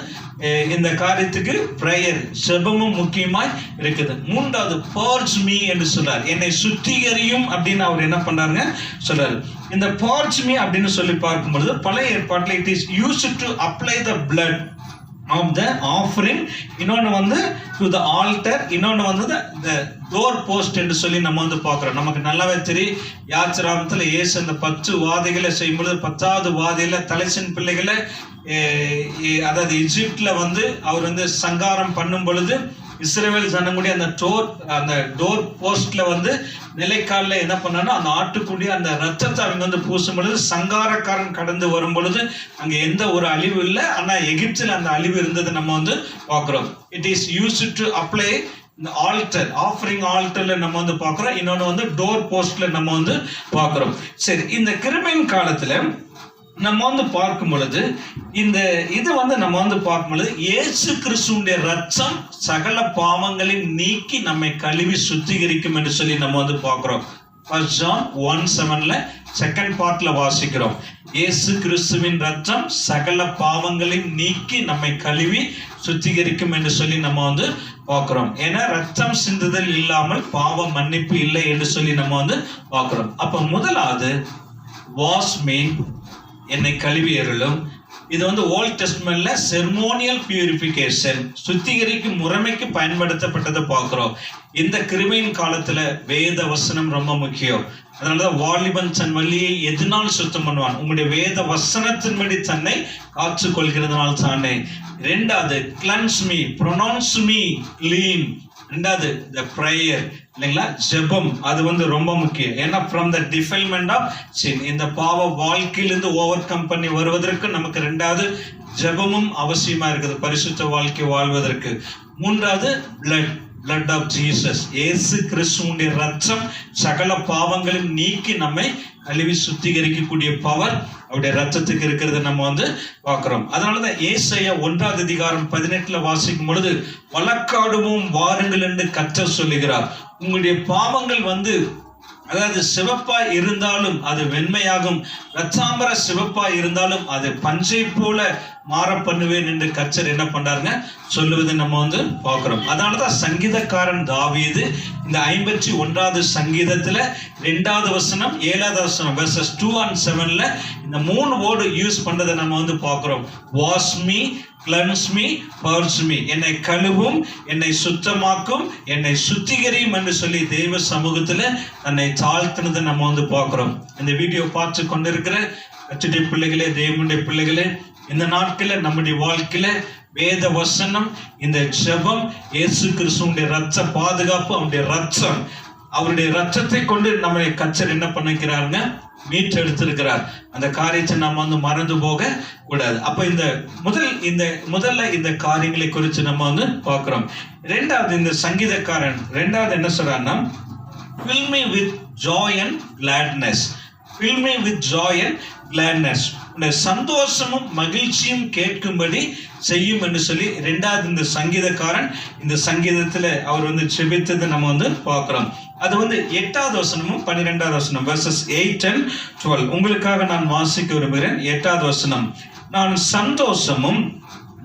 இந்த காரியத்துக்கு பிரேயர் செபமும் முக்கியமாய் இருக்குது. மூன்றாவது purge me என்று சொல்றார், என்னை சுத்திகரியும் அப்படின்னு அவர் என்ன பண்றாருங்க சொல்றாரு. இந்த purge me அப்படின்னு சொல்லி பார்க்கும் பொழுது பழைய ஏற்பாட்டில் it is used to apply the blood of the offering, இன்னொன்று வந்து to the altar, இன்னொன்று வந்து the door post என்று சொல்லி நம்ம வந்து பார்க்கிறோம். நமக்கு நல்லாவே தெரியும் யாத்திராமத்தில் இயேசு அந்த 10 வாதைகளை செய்யும்பொழுது 10வது வாதையில தலைசின் பிள்ளைகளை அதாவது எகிப்துல வந்து அவர் வந்து சங்காரம் பண்ணும் பொழுது இஸ்ரவேல் ஜனங்களுடைய அந்த டோர் போஸ்ட்ல வந்து நிலைக்காலில் என்ன பண்ணாலும் அந்த ஆட்டுக்குடிய அந்த ரத்தத்தை அவங்க வந்து பூசும் பொழுது சங்காரக்காரன் கடந்து வரும் பொழுது அங்க எந்த ஒரு அழிவு இல்லை, ஆனா எகிப்தில் அந்த அழிவு இருந்தது நம்ம வந்து பார்க்கிறோம். It is used to apply இந்த ஆல்டர், ஆஃபரிங் ஆல்டர்ல நம்ம வந்து பார்க்கிறோம். இன்னொன்று வந்து டோர் போஸ்ட்ல நம்ம வந்து பார்க்கிறோம். சரி, இந்த கிருபையின் காலத்துல நம்ம வந்து பார்க்கும் பொழுது இந்த இது வந்து நம்ம வந்து பார்க்கும் பொழுது இயேசு கிறிஸ்துவினுடைய ரத்தம் சகல பாவங்களையும் நீக்கி நம்மை கழுவி சுத்திகரிக்கும் என்று சொல்லி நம்ம வந்து பார்க்கிறோம். First John 1:7 செகண்ட் பார்ட்ல வாசிக்கிறோம். இயேசு கிறிஸ்துவின் ரத்தம் சகல பாவங்களையும் நீக்கி நம்மை கழுவி சுத்திகரிக்கும் என்று சொல்லி நம்ம வந்து பார்க்கிறோம். ஏன்னா ரத்தம் சிந்துதல் இல்லாமல் பாவ மன்னிப்பு இல்லை என்று சொல்லி நம்ம வந்து பார்க்கிறோம். அப்ப முதலாவது வாஷ் மீ, என்னை கழுவி அருளும். இது வந்து ஓல்ட் டெஸ்ட்மென்ட்ல செர்மோனியல் பியூரிபிகேஷன் சுத்திகரிக்கும் முறைமைக்கு பயன்படுத்தப்பட்டதை பார்க்கிறோம். இந்த கிருபையின் காலத்துல வேத வசனம் ரொம்ப முக்கியம். அதனாலதான் வாலிபன் தன் வழியை எதனால் சுத்தம் பண்ணுவான், உங்களுடைய வேத வசனத்தின்படி தன்னை காத்து கொள்கிறதுனால் தானே. ரெண்டாவது cleanse me, pronounce me clean. ரெண்டாவது the prayer இல்லைங்களா, ஜெபம், அது வந்து ரொம்ப முக்கியம். ஏன்னா from the defilement of sin, இந்த பாவ வாழ்க்கையிலிருந்து ஓவர் கம் பண்ணி வருவதற்கு நமக்கு ரெண்டாவது ஜெபமும் அவசியமா இருக்குது பரிசுத்த வாழ்க்கை வாழ்வதற்கு. மூன்றாவது blood of Jesus, இயேசு கிறிஸ்துவினுடைய ரத்தம் சகல பாவங்களையும் நீக்கி நம்மை கழுவி சுத்திகரிக்கக்கூடிய பவர் அவருடைய ரத்தத்துக்கு இருக்கிறது நம்ம வந்து பார்க்கிறோம். அதனாலதான் ஏசாயா 1:18 வாசிக்கும் பொழுது வழக்காடுவோம் வாருங்கள் என்று கர்த்தர் சொல்லுகிறார். உங்களுடைய பாவங்கள் வந்து அதாவது சிவப்பா இருந்தாலும் அது வெண்மையாகும், ரத்தாம்பர சிவப்பா இருந்தாலும் அது பஞ்சை போல மாற பண்ணுவேன் என்று கர்த்தர் என்ன பண்றாருங்க சொல்லுவதை நம்ம வந்து பார்க்கிறோம். அதனாலதான் சங்கீதக்காரன் தாவீது இந்த 51வது சங்கீதத்துல 2வது வசனம் 7வது வசனம் verses 2 and 7 இந்த 3 வேர்டு யூஸ் பண்றதை நம்ம வந்து பார்க்கிறோம். Wash me, cleanse me, purge me, என்னை கழுவும், என்னை சுத்தமாக்கும், என்னை சுத்திகரியும் என்று சொல்லி தெய்வ சமூகத்துல தன்னை தாழ்த்தினதை நம்ம வந்து பார்க்கிறோம். இந்த வீடியோ பார்த்து கொண்டிருக்கிற கர்த்தருடைய பிள்ளைகளே, தேவனுடைய பிள்ளைகளே, இந்த நாட்கள நம்முடைய வாழ்க்கையில வேத வசனம், இந்த ஜெபம், இயேசு கிறிஸ்துவினுடைய ரத்த பாதுகாப்பு, அவருடைய ரத்தம் அவருடைய ரத்தத்தை கொண்டு நம்மளை கர்த்தர் என்ன பண்ணிக்கிறாருங்க, மீட்டெடுத்திருக்கிறார். அந்த காரியத்தை நம்ம வந்து மறந்து போக கூடாது. அப்ப முதல்ல இந்த காரியங்களை குறித்து நம்ம வந்து பார்க்கிறோம். ரெண்டாவது, இந்த சங்கீதக்காரன் ரெண்டாவது என்ன சொல்றாருன்னா, fill me with joy and gladness. fill me with joy and gladness. சந்தோஷமும் மகிழ்ச்சியும் கேட்கும்படி செய்யும் என்று சொல்லி ரெண்டாவது இந்த சங்கீதக்காரன் இந்த சங்கீதத்துல அவர் வந்து செபித்ததை நம்ம வந்து பார்க்கிறோம். அது வந்து 8வது வசனமும் 12வது வசனம் verses 8 and 12 உங்களுக்காக நான் வாசிக்க விரும்புகிறேன். 8வது வசனம், நான் சந்தோஷமும்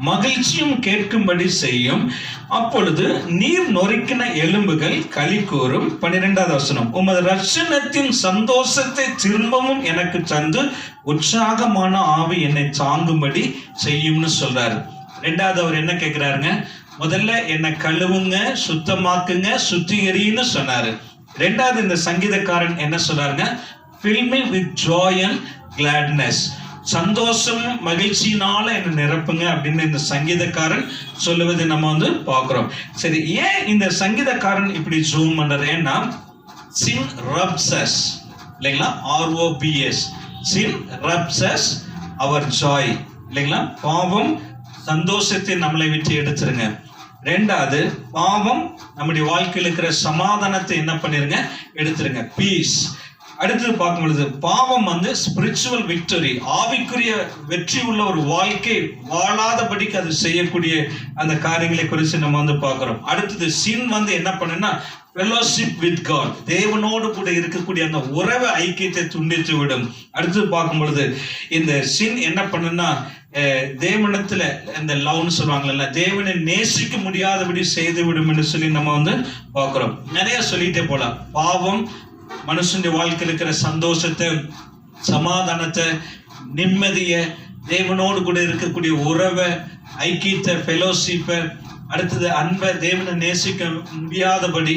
மகிழ்ச்சியும் கேட்கும்படி செய்யும், அப்பொழுது நீர் நொறுக்கின எலும்புகள் களி கூறும். 12வது வசனம், உமது ரட்சணத்தின் சந்தோஷத்தை திரும்பவும் எனக்கு தந்து உற்சாகமான ஆவி என்னை தாங்கும்படி செய்யும்னு சொல்றாரு. ரெண்டாவது அவர் என்ன கேட்கிறாருங்க, முதல்ல என்னை கழுவுங்க, சுத்தமாக்குங்க, சுத்திகரின்னு சொன்னாரு. ரெண்டாவது இந்த சங்கீதக்காரன் என்ன சொல்றாருங்க, fill me with joy and gladness. சந்தோஷம் மகிழ்ச்சியினால என்ன நிரப்புங்க அப்படின்னு இந்த சங்கீதக்காரன் சொல்லுவதை நம்ம வந்து பார்க்கிறோம். சரி, ஏன் இந்த சங்கீதக்காரன் இப்படி ஜூம் பண்றாரு? ஏன்னா sin rubs us, இல்லைங்களா, ROBS, sin rubs us our joy, இல்லைங்களா. பாவம் சந்தோஷத்தை நம்மளை விட்டு எடுத்துருங்க. ரெண்டாவது, பாவம் நம்முடைய வாழ்க்கையில் இருக்கிற சமாதானத்தை என்ன பண்ணிருங்க, எடுத்துருங்க, பீஸ். அடுத்தது பார்க்கும் பொழுது பாவம் வந்து ஸ்பிரிச்சுவல் விக்டரி, ஆவிக்குரிய வெற்றி உள்ள ஒரு வாழ்க்கை வாழாதபடிக்கு அது செய்யக்கூடிய அந்த காரியங்களை குறித்து நம்ம வந்து பார்க்கிறோம். அடுத்தது சின் வந்து என்ன பண்ணுன்னா ஃபெலோஷிப் வித் காட், தேவனோடு கூட இருக்கக்கூடிய அந்த உறவு ஐக்கியத்தை துண்டித்து விடும். அடுத்தது பார்க்கும் பொழுது இந்த சின் என்ன பண்ணுன்னா தேவனத்துல இந்த லவ்னு சொல்லுவாங்கல்ல, தேவனை நேசிக்க முடியாதபடி செய்து விடும் என்று சொல்லி நம்ம வந்து பார்க்கிறோம். நிறைய சொல்லிட்டே போலாம். பாவம் மனுஷனுடைய வாழ்க்கையில் இருக்கிற சந்தோஷத்தை, சமாதானத்தை, நிம்மதியை, தேவனோடு கூட இருக்கக்கூடிய உறவை, ஐக்கியத்தை, ஃபெலோஷிப்பை, அடுத்தது அன்பை, தேவனை நேசிக்க முடியாதபடி,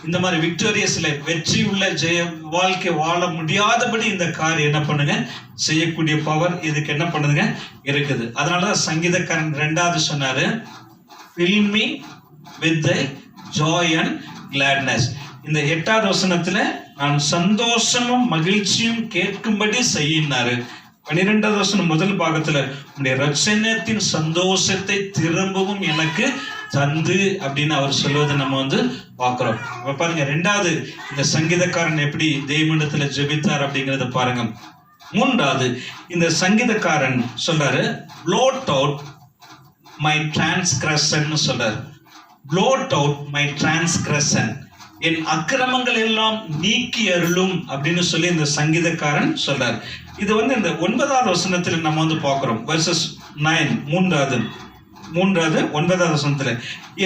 இந்த மாதிரி விக்டோரியஸ்ல வெற்றி உள்ள ஜெய வாழ்க்கை வாழ முடியாதபடி இந்த காரியம் என்ன பண்ணுங்க, செய்யக்கூடிய பவர் இதுக்கு என்ன பண்ணுதுங்க இருக்குது. அதனாலதான் சங்கீதக்காரன் ரெண்டாவது சொன்னாரு, fill me with the joy and gladness. இந்த 8வது வசனத்துல நான் சந்தோஷமும் மகிழ்ச்சியும் கேட்கும்படி செய்யினாரு. 12வது வசனம் முதல் பாகத்துல உடைய ரட்சணத்தின் சந்தோஷத்தை திரும்பவும் எனக்கு தந்து அப்படின்னு அவர் சொல்வதை நம்ம வந்து பார்க்கிறோம். பாருங்க, ரெண்டாவது இந்த சங்கீதக்காரன் எப்படி தேவனிடத்துல ஜெபித்தார் அப்படிங்கறத பாருங்க. மூன்றாவது இந்த சங்கீதக்காரன் சொல்றாரு, blot out my transgression சொல்றாரு. blot out my transgression, என் அக்கிரமங்கள் எல்லாம் நீக்கி அருளும் அப்படின்னு சொல்லி இந்த சங்கீதக்காரன் சொல்றார். இது வந்து இந்த 9வது வசனத்துல நம்ம வந்து பார்க்கிறோம். verses 9 மூன்றாவது 9வது வசனத்துல,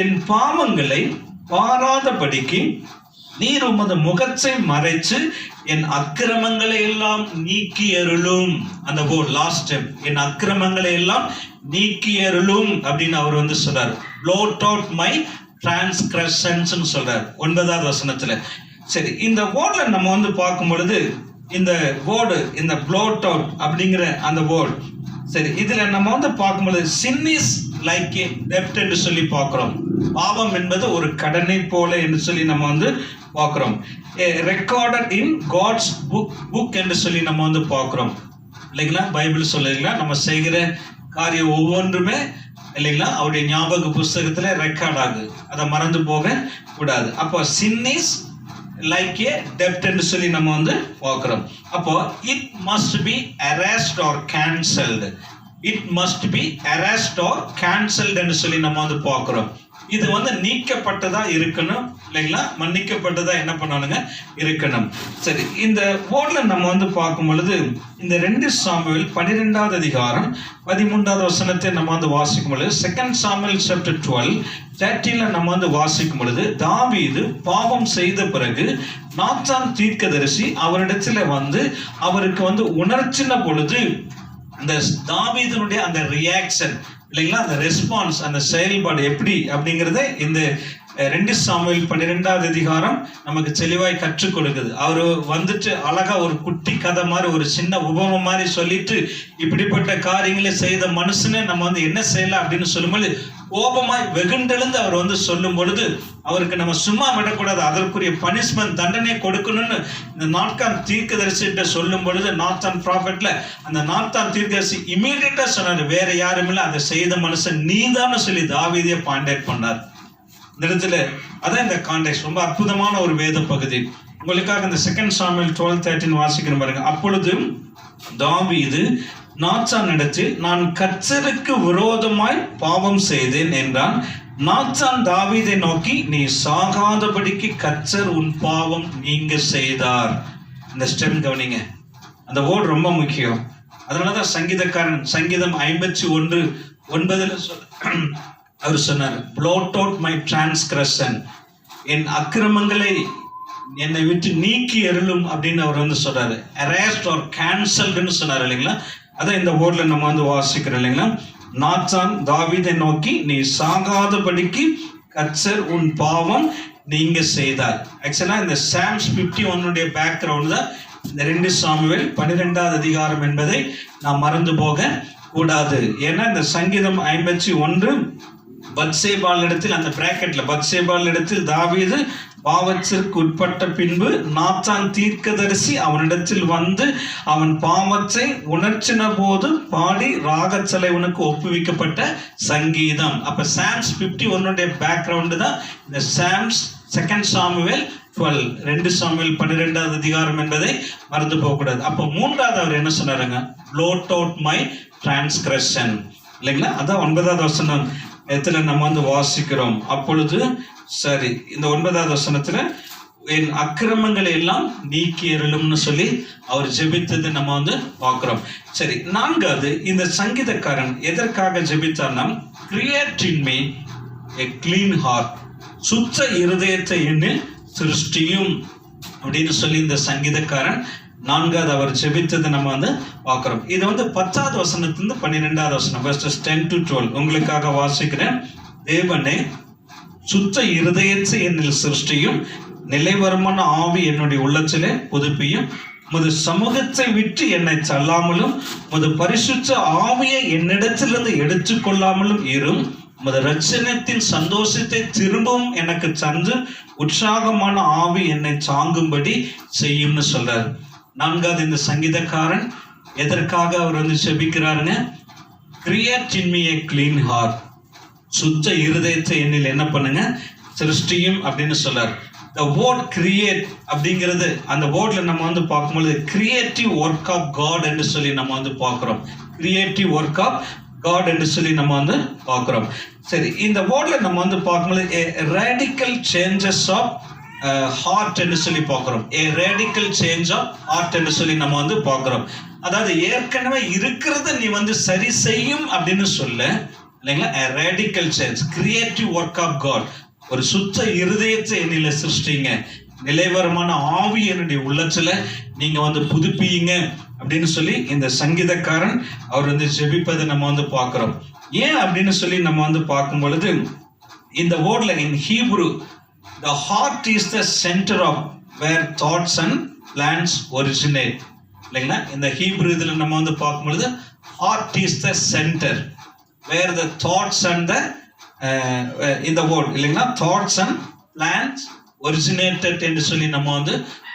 என் பாவங்களை பாராதபடிக்கு நீர் உமது முகத்தை மறைச்சு என் அக்கிரமங்களை எல்லாம் நீக்கி அருளும். அந்த போர்ட் லாஸ்ட் டைம், என் அக்கிரமங்களை எல்லாம் நீக்கி அருளும் அப்படின்னு அவர் வந்து சொல்றாரு. blot out my transgressions சொல்றாரு 9வது வசனத்துல. சரி, இந்த வேர்ட்ல நம்ம வந்து பார்க்கும் பொழுது இந்த வேர்டு, இந்த blot out அப்படிங்கிற அந்த வேர்ட், சரி, இதுல நம்ம வந்து பார்க்கும் பொழுது sin is like a debt என்று சொல்லி பார்க்கிறோம். பாவம் என்பது ஒரு கடனை போல என்று சொல்லி நம்ம வந்து பார்க்கிறோம். recorded in God's book என்று சொல்லி நம்ம வந்து பார்க்கிறோம், இல்லைங்களா. பைபிள் சொல்லுங்களா, நம்ம செய்கிற காரியம் ஒவ்வொன்றுமே இல்லைங்களா அவருடைய ஞாபக புஸ்தகத்துல ரெக்கார்ட் ஆகுது, அதை மறந்து போக கூடாது. அப்போ sin is like a debt என்று சொல்லி நம்ம வந்து பார்க்கிறோம். அப்போ it must be erased or cancelled, it must be erased or cancelled என்று சொல்லி நம்ம வந்து பார்க்கிறோம். இது வந்து நீக்கப்பட்டதா இருக்கணும், இல்லைங்களா, மன்னிக்கப்பட்டதா என்ன பண்ணணுங்க இருக்கணும். சரி, இந்த போர்ட்ல நம்ம வந்து பார்க்கும் பொழுது இந்த 2 சாமுவேல் 12வது அதிகாரம் 13வது வசனத்தை நம்ம வந்து வாசிக்கும் பொழுது, 2 சாமுவேல் chapter 12:13 நம்ம வந்து வாசிக்கும் பொழுது, தாவீது பாவம் செய்த பிறகு நாத்தான் தீர்க்கதரிசி அவரிடத்துல வந்து அவருக்கு வந்து உணர்ச்சின பொழுது அந்த தாவீதுனுடைய அந்த ரியாக்ஷன், இல்லைங்களா, அந்த ரெஸ்பான்ஸ், அந்த செயல்பாடு எப்படி அப்படிங்கறத இந்த 2 சாமுவேல் 12வது அதிகாரம் நமக்கு தெளிவாய் கற்றுக் கொடுக்குது. அவரு வந்துட்டு அழகா ஒரு குட்டி கதை மாதிரி, ஒரு சின்ன உபமை மாதிரி சொல்லிட்டு, இப்படிப்பட்ட காரியங்களை செய்த மனுஷனை நம்ம வந்து என்ன செய்யலாம் அப்படின்னு சொல்லும்போது கோபமாய் வெகுண்டெழுந்து அவர் வந்து சொல்லும் பொழுது அவருக்கு நம்ம சும்மா விடக்கூடாது, அதற்குரிய பனிஷ்மெண்ட் தண்டனை கொடுக்கணும்னு இந்த நாத்தான் தீர்க்கதரிசிட்ட சொல்லும் பொழுது, நாத்தான் ப்ராஃபெட்ல அந்த நாத்தான் தீர்க்கதரிசி இமீடியட்டா சொன்னாரு, வேற யாரும் இல்லை, அதை செய்த மனுஷன் நீதான்னு சொல்லி தாவீதை கான்டாக்ட் பண்ணார். இந்த இடத்துல அதான் இந்த கான்டெக்ஸ்ட். ரொம்ப அற்புதமான ஒரு வேத பகுதி. உங்களுக்காக இந்த 2 சாமுவேல் 12:13 வாசிக்கிறேன் பாருங்க. அப்பொழுது தாவீது நாத்தான் இடத்தில், நான் கர்த்தருக்கு விரோதமாய் பாவம் செய்தேன் என்றான். நாத்தான் தாவீதை நோக்கி, நீ சாகாதபடிக்கு கர்த்தர் உன் பாவம் நீங்க செய்தார். இந்த ஸ்டெம் கவனிங்க, அந்த வேர்ட் ரொம்ப முக்கியம். அதனாலதான் சங்கீதக்காரன் சங்கீதம் 51:9 அவர் சொன்னார், blot out my transgression, என் அக்கிரமங்களை என்னை விட்டு நீக்கி எருளும் அப்படின்னு அவர் சொல்றாரு. erased or cancelled சொன்னார் இல்லைங்களா. அதான் இந்த வேர்ட்ல நம்ம வாசிக்கிறோம் இல்லைங்களா. நாத்தான் தாவீதை நோக்கி, நீ சாகாதபடிக்கு கர்த்தர் உன் பாவம் நீங்க செய்தார். ஆக்சுவலா இந்த சாம்ஸ் 51 பேக்ரவுண்ட் தான் இந்த 2 சாமுவேல் 12வது அதிகாரம் என்பதை நாம் மறந்து போக கூடாது. ஏன்னா இந்த சங்கீதம் 51 பத்சேபாள் இடத்தில், அந்த பிராக்கெட்ல பத்சேபாள் இடத்தில் தாவீது பாவத்திற்கு உட்பட்ட பின்பு நாத்தான் தீர்க்கதரிசி அவனிடத்தில் வந்து அவன் பாவத்தை உணர்ச்சின போது பாடி ராகச்சலைவனுக்கு ஒப்புவிக்கப்பட்ட சங்கீதம். அப்ப சாம்ஸ் 51 பேக்ரவுண்ட் தான் இந்த சாம்ஸ் 2 சாமுவேல் 12, 2 சாமுவேல் 12வது அதிகாரம் என்பதை மறந்து போக கூடாது. அப்ப 3வது அவர் என்ன சொன்னாருங்க, blot out my transgression இல்லைங்களா. அதான் 9வது வசனம் இடத்துல நம்ம வாசிக்கிறோம். அப்பொழுது சரி, இந்த 9வது வசனத்துல என் அக்கிரமங்களை எல்லாம் நீக்கி எருளும்னு சொல்லி அவர் ஜெபித்தது நம்ம பார்க்கிறோம். சரி, 4வது இந்த சங்கீதக்காரன் எதற்காக ஜெபித்தார்னா, create in me a clean heart, சுத்த இருதயத்தை என்னில் சிருஷ்டியும் அப்படின்னு சொல்லி இந்த சங்கீதக்காரன் 4வது அவர் ஜெபித்ததை நம்ம பார்க்கிறோம். இது 10வது வசனத்திலிருந்து 12வது வசனம், verses 10 to 12 உங்களுக்காக வாசிக்கிறேன். தேவனே, சுத்த இருதயத்தை என்னில் சிருஷ்டியும், நிலைவரமான ஆவி என்னுடைய உள்ளத்திலே புதுப்பியும், உமது சமூகத்தை விட்டு என்னை தள்ளாமலும், உமது பரிசுத்த ஆவியை என்னிடத்திலிருந்து எடுத்துக்கொள்ளாமலும் இரும், உமது இரட்சணத்தின் சந்தோஷத்தை திரும்பவும் எனக்கு தந்து உற்சாகமான ஆவி என்னை தாங்கும்படி செய்யும்னு சொல்றாரு. 4வது இந்த சங்கீதக்காரன் எதற்காக அவர் ஜெபிக்கிறாருங்க, create in me a clean heart, சுத்த இருதயத்தை என்னில் என்ன பண்ணுங்க சிருஷ்டியும் அப்படின்னு சொல்றாரு. the word create அப்படிங்கிறது அந்த வேர்ட்ல நம்ம பார்க்கும்போது கிரியேட்டிவ் ஒர்க் ஆஃப் காட் என்று சொல்லி நம்ம பார்க்கிறோம். கிரியேட்டிவ் ஒர்க் ஆஃப் காட் என்று சொல்லி நம்ம பார்க்கிறோம். சரி, இந்த வேர்ட்ல நம்ம பார்க்கும்போது ரேடிக்கல் சேஞ்சஸ் ஆஃப் ஹார்ட் என்று சொல்லி பார்க்கிறோம். ரேடிக்கல் சேஞ்ச் ஆஃப் ஹார்ட் என்று சொல்லி நம்ம பார்க்கிறோம். அதாவது ஏற்கனவே இருக்கிறத நீ சரி செய்யும் அப்படின்னு சொல்ல இல்லைங்களா. Radical change, creative work of God, ஒரு சுத்த இருதயத்தை என்னில சிருஷ்டிங்க, நிலைவரமான ஆவி என்னுடைய உள்ளத்துல நீங்க புதுப்பியுங்க அப்படின்னு சொல்லி இந்த சங்கீதக்காரன் அவர் ஜெபிப்பதை நம்ம பார்க்கிறோம். ஏன் அப்படின்னு சொல்லி நம்ம பார்க்கும் பொழுது, இந்த வேர்ட்ல இன் Hebrew the heart is the center of where thoughts and plans originate இல்லைங்களா. இந்த ஹீப்ரு இதுல நம்ம பார்க்கும் பொழுது heart is the center where the thoughts and the in the word இல்லைங்களா, thoughts and plans originated என்று சொல்லி நம்ம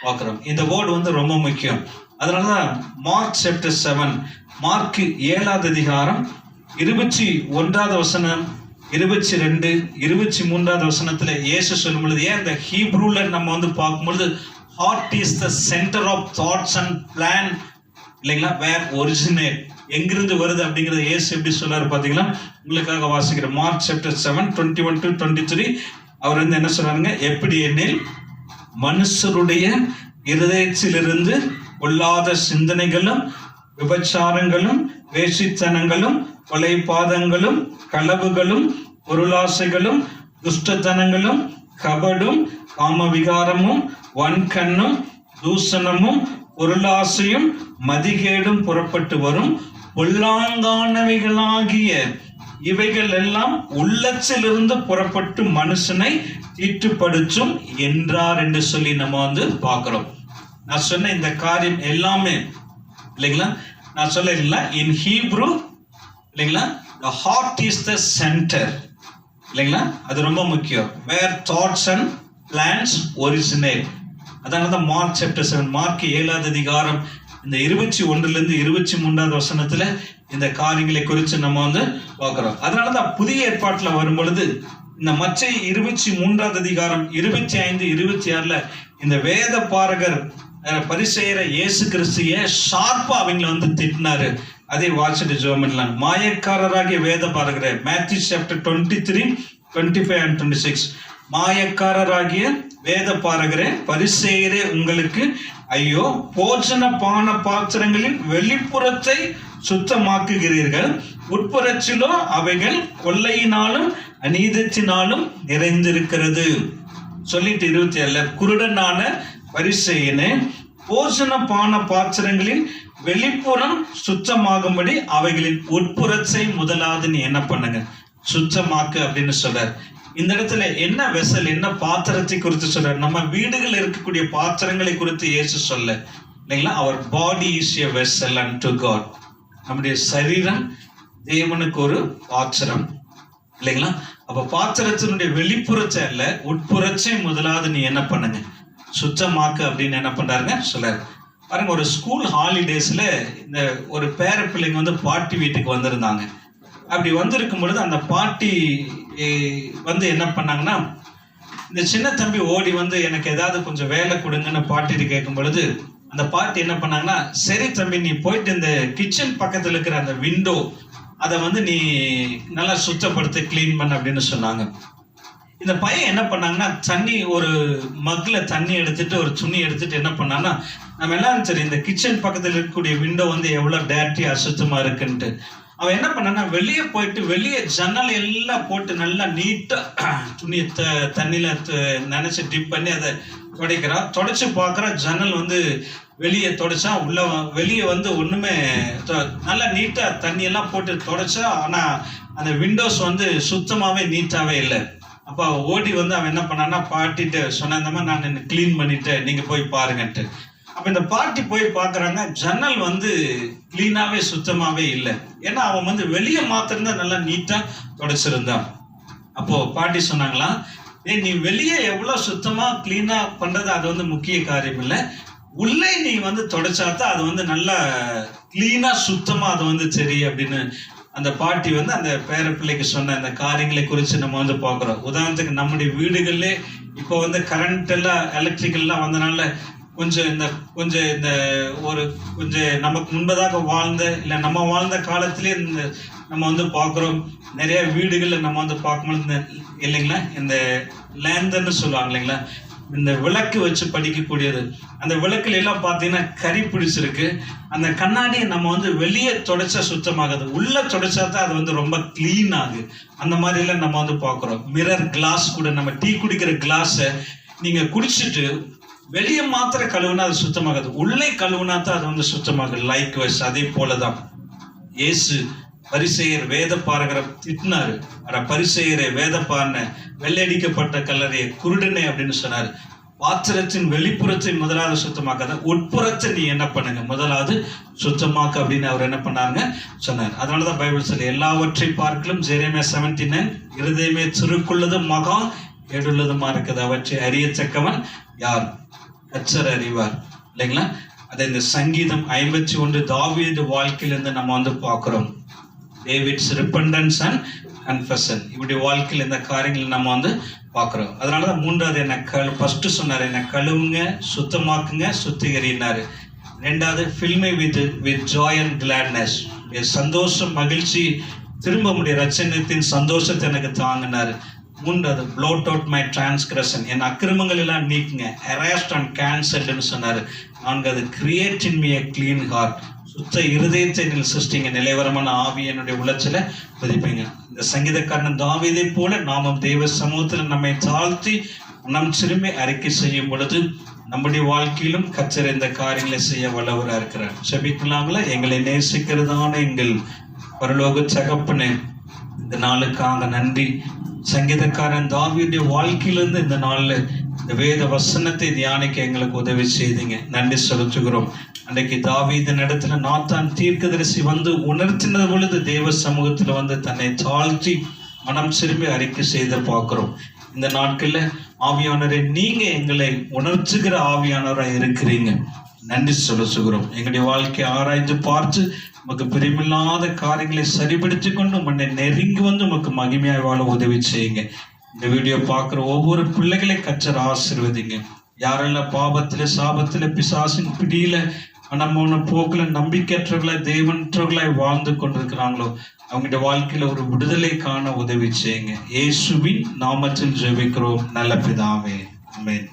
பார்க்கிறோம். இந்த வேர்ட் ரொம்ப முக்கியம். அதனாலதான் மார்க் சாப்டர் 7, மார்க் 7வது அதிகாரம் 21வது வசனம், 22, 23வது வசனத்துல இயேசு சொல்லும் பொழுது, ஏன் இந்த ஹீப்ரூல நம்ம பார்க்கும்பொழுது heart is the center of thoughts and plan இல்லைங்களா, வேர் ஒரிஜினேட், எங்கிருந்து வருது அப்படிங்கறத இயேசு எப்படி சொல்றாரு பாத்தீங்களா. உங்களுக்காக வாசிக்கிற மார்க் சாப்டர் 7 21 to 23 அவர் என்ன சொல்றாருங்க, எப்படி எனில் மனுஷருடைய இருதயத்திலிருந்து பொல்லாத சிந்தனைகளும் விபச்சாரங்களும் வேசித்தனங்களும் கொலைபாதங்களும் களவுகளும் பொருளாசைகளும் துஷ்டத்தனங்களும் கபடும் காமவிகாரமும் வன்கண்ணும் தூசணமும் பொருளாசையும் மதிகேடும் புறப்பட்டு வரும். பொல்லாங்கானவைகளாகிய இவைகள் எல்லாம் உள்ளத்திலிருந்து புறப்பட்டு மனுஷனை தீட்டுப்படுத்தும் என்றார் என்று சொல்லி நம்ம பார்க்கிறோம். நான் சொன்ன இந்த காரியம் எல்லாமே இல்லைங்களா, நான் சொல்ல இன் ஹீப்ரு இல்லைங்களா, the heart is the center இல்லைங்களா? அது ரொம்ப முக்கியம். வேர் தாட்ஸ் அண்ட் பிளான்ஸ் ஒரிஜினேட். அதனால தான் மார்க் சாப்டர் 7, மார்க் 7வது அதிகாரம் இந்த 21லிருந்து 23வது வசனத்துல இந்த காரியங்களை குறித்து நம்ம வந்து பார்க்கிறோம். அதனாலதான் புதிய ஏற்பாட்டுல வரும் பொழுது இந்த மற்ற 23வது அதிகாரம் 25, 26ல இந்த வேத பாரகர் பரிசேயரை இயேசு கிறிஸ்துவ ஷார்ப்பா அவங்கள வந்து திட்டினாரு. அதை வாசிட்டு ஜெபம் பண்ணலாம். மாயக்காரராகிய வேத பாரகரே, மேத்யூ சாப்டர் 23, 25 and 26. மாயக்காரராகிய வேத பாரகரே, பரிசேயரே, உங்களுக்கு ஐயோ, போஜன பான பாத்திரங்களின் வெளிப்புறத்தை சுத்தமாக்குகிறீர்கள், உட்புறத்திலோ அவைகள் கொள்ளையினாலும் அநீதத்தினாலும் நிறைந்திருக்கிறது. சொல்லிட்டு 27, குருடனான பரிசேயனே, போஜன பான பாத்திரங்களின் வெளிப்புறம் சுத்தமாகும்படி அவைகளின் உட்புறத்தை முதலாவது நீ என்ன பண்ணுங்க, சுத்தமாக்கு அப்படின்னு சொல்றார். இந்த இடத்துல என்ன வெசல், என்ன பாத்திரத்தை குறித்து சொல்றார்? நம்ம வீடுகள் இருக்கக்கூடிய பாத்திரங்களை குறித்து இயேசு சொல்ல இல்லைங்களா? அவர் body is a vessel unto God. நம்முடைய சரீரம் தேவனுக்கு ஒரு பாத்திரம் இல்லைங்களா? அப்ப பாத்திரத்தினுடைய வெளிப்புறத்தை அல்ல, உட்புறத்தை முதலாவது நீ என்ன பண்ணுங்க, சுத்தமாக்கு அப்படின்னு என்ன பண்றாருங்க சொல்றாரு. பாருங்க, ஒரு ஸ்கூல் ஹாலிடேஸ்ல இந்த ஒரு பேர பிள்ளைங்க வந்து பாட்டி வீட்டுக்கு வந்திருந்தாங்க. அப்படி வந்திருக்கும் பொழுது அந்த பாட்டி வந்து என்ன பண்ணாங்கன்னா, இந்த சின்ன தம்பி ஓடி வந்து எனக்கு ஏதாவது கொஞ்சம் வேலை கொடுங்கன்னு பாட்டிட்டு கேட்கும் பொழுது அந்த பாட்டி என்ன பண்ணாங்கன்னா, சரி தம்பி, நீ போயிட்டு இந்த கிச்சன் பக்கத்துல இருக்கிற அந்த விண்டோ அதை வந்து நீ நல்லா சுத்தப்படுத்தி கிளீன் பண்ண அப்படின்னு சொன்னாங்க. இந்த பையன் என்ன பண்ணாங்கன்னா, தண்ணி ஒரு மக்ல தண்ணி எடுத்துட்டு ஒரு துணி எடுத்துட்டு என்ன பண்ணான்னா, நம்ம எல்லாரும் சரி இந்த கிச்சன் பக்கத்துல இருக்கக்கூடிய விண்டோ வந்து எவ்வளவு டேர்ட்டி அசுத்தமா இருக்குன்ட்டு அவன் என்ன பண்ணான்னா, வெளியே போயிட்டு வெளியே ஜன்னல் எல்லாம் போட்டு நல்லா நீட்டா துணியை தண்ணியில நினைச்சு டிப் பண்ணி அதை துடைக்கிறான். துடைச்சு பார்க்குறா, ஜன்னல் வந்து வெளியே துடைச்சா உள்ள வெளியே வந்து ஒண்ணுமே நல்லா நீட்டா தண்ணி எல்லாம் போட்டு துடைச்சா, ஆனா அந்த விண்டோஸ் வந்து சுத்தமாவே நீட்டாவே இல்லை. அப்ப ஓடி வந்து அவன் என்ன பண்ணான்னா, பாட்டிட்டு சொன்ன, இந்த மாதிரி நான் கிளீன் பண்ணிட்டு நீங்க போய் பாருங்கன்ட்டு. அப்ப இந்த பாட்டி போய் பாக்குறாங்க, ஜன்னல் வந்து கிளீனாவே சுத்தமாவே இல்லை. ஏன்னா அவன் வந்து வெளியே மாத்திருந்தா நல்லா நீட்டா துடைச்சிருந்தான். அப்போ பாட்டி சொன்னாங்களா, நீ வெளியே எவ்வளவு சுத்தமா கிளீனா பண்றது அது வந்து முக்கிய காரியம் இல்லை, உள்ளே நீ வந்து துடைச்சாதான் அது வந்து நல்லா கிளீனா சுத்தமா அது வந்து சரி அப்படின்னு அந்த பாட்டி வந்து அந்த பேர பிள்ளைக்கு சொன்ன அந்த காரியங்களை குறித்து நம்ம வந்து பார்க்குறோம். உதாரணத்துக்கு நம்முடைய வீடுகள்லே இப்போ வந்து கரண்ட் எல்லாம் எலக்ட்ரிக்கல்லாம் வந்தனால கொஞ்சம் இந்த ஒரு கொஞ்சம் நமக்கு முன்பதாக வாழ்ந்த இல்லை நம்ம வாழ்ந்த காலத்திலே இந்த நம்ம வந்து பார்க்குறோம். நிறைய வீடுகளில் நம்ம வந்து பார்க்கும்போது இல்லைங்களா, இந்த லேந்தர்னு சொல்லுவாங்க இல்லைங்களா, இந்த விளக்கு வச்சு படிக்கக்கூடியது. அந்த விளக்குல எல்லாம் பார்த்தீங்கன்னா கறி பிடிச்சிருக்கு. அந்த கண்ணாடியை நம்ம வந்து வெளியே துடைச்சா சுத்தமாகுது, உள்ள துடைச்சா தான் அது வந்து ரொம்ப கிளீன் ஆகுது. அந்த மாதிரி எல்லாம் நம்ம வந்து பார்க்குறோம். மிரர் கிளாஸ் கூட, நம்ம டீ குடிக்கிற கிளாஸை நீங்க குடிச்சிட்டு வெளியே மாத்திர கழுவுனா அது சுத்தமாகுது, உள்ளே கழுவுனா தான் அது வந்து சுத்தமாகுது. லைக் வைஸ் அதே போலதான் இயேசு பரிசேயர் வேத பாரகரை திட்டினாரு. பரிசேயரை வேத பாருன வெள்ளையடிக்கப்பட்ட கல்லறையை குருடனே அப்படின்னு சொன்னாரு. பாத்திரத்தின் வெளிப்புறத்தை முதலாவது சுத்தமாக்காத, உட்புறத்தை நீ என்ன பண்ணுங்க, முதலாவது சுத்தமாக்க அப்படின்னு அவர் என்ன பண்ணாருங்க சொன்னார். அதனாலதான் பைபிள் சொல்லி, எல்லாவற்றை பார்க்கலும் ஜெரேமியா 17:9, இருதயமே சுருக்குள்ளது மகா ஏடுள்ளதுமா இருக்குது, அவற்றை அறியத்தக்கவன் யார், கர்த்தர் அறிவார் இல்லைங்களா. அதை இந்த சங்கீதம் 51 தாவீது வாழ்க்கையிலிருந்து நம்ம வந்து பார்க்கிறோம். டேவிட்ஸ் ரிப்பண்டன்ஸ் அண்ட் கன்ஃபெஷன், இப்படி வாழ்க்கையில் இந்த காரியங்கள் நம்ம வந்து பார்க்குறோம். அதனாலதான் மூன்றாவது என்ன ஃபர்ஸ்ட் சொன்னார், என்ன கழுவுங்க, சுத்தமாக்குங்க, சுத்திகரினாரு. ரெண்டாவது fill me with joy and gladness, சந்தோஷம் மகிழ்ச்சி திரும்ப முடிய ரட்சணத்தின் சந்தோஷத்தை எனக்கு தாங்கினாரு. மூன்றாவது ப்ளோட் அவுட் மை டிரான்ஸ்கிரஷன், என் அக்கிரமங்கள் எல்லாம் நீக்குங்க, அரஸ்ட் அண்ட் கேன்சல்னு சொன்னாரு. நான்காவது create in me a clean heart, சுத்த இருதயத்தை சிருஷ்டிங்க, நிலைவரமான ஆவி என்னுடைய உள்ளத்துல பதிப்பீங்க. இந்த சங்கீதக்காரன் தாவீதை போல நாமும் தெய்வ சமூகத்தில் நம்மை தாழ்த்தி நம் சிறுமை அறிக்கை செய்யும் பொழுது நம்முடைய வாழ்க்கையிலும் கர்த்தர் இந்த காரியங்களை செய்ய வல்லவராக இருக்கிறார். செபிக்கலாங்களா? எங்களை நேசிக்கிறதான எங்கள் பரலோக தகப்பனே, இந்த நாளுக்காக நன்றி. சங்கீதக்காரன் தாவீதுடைய வாழ்க்கையிலிருந்து இந்த நாள்ல இந்த வேத வசனத்தை தியானிக்க எங்களுக்கு உதவி செய்தீங்க, நன்றி செலுத்துகிறோம். அன்றைக்கு தாவீதின் இடத்துல நாத்தான் தீர்க்கதரிசி வந்து உணர்த்தினது பொழுது தேவ சமூகத்துல வந்து தன்னை தாழ்த்தி மனம் திரும்பி அறிக்கை செய்து பார்க்கிறோம். இந்த நாட்கள்ல ஆவியானவரே, நீங்க எங்களை உணர்த்துகிற ஆவியானவராக இருக்கிறீங்க. நன்றி சொல்லுகிறோம். எங்களுடைய வாழ்க்கையை ஆராய்ந்து பார்த்து உமக்கு பிரியமில்லாத காரியங்களை சரிபடுத்தி கொண்டு உன்னை நெருங்கி வந்து உமக்கு மகிமையாய் வாழ உதவி செய்யுங்க. இந்த வீடியோ பார்க்குற ஒவ்வொரு பிள்ளைகளை கர்த்தர் ஆசீர்வதிங்க. யாரெல்லாம் பாபத்துல சாபத்துல பிசாசின் பிடியில மனமான போக்குல நம்பிக்கையற்றவர்களாய் தேவனற்றவர்களாய் வாழ்ந்து கொண்டிருக்கிறாங்களோ அவங்களுடைய வாழ்க்கையில ஒரு விடுதலை காண உதவி செய்யுங்க. இயேசுவின் நாமத்தில் ஜெபிக்கிறோம் நல்ல பிதாவே. ஆமென்.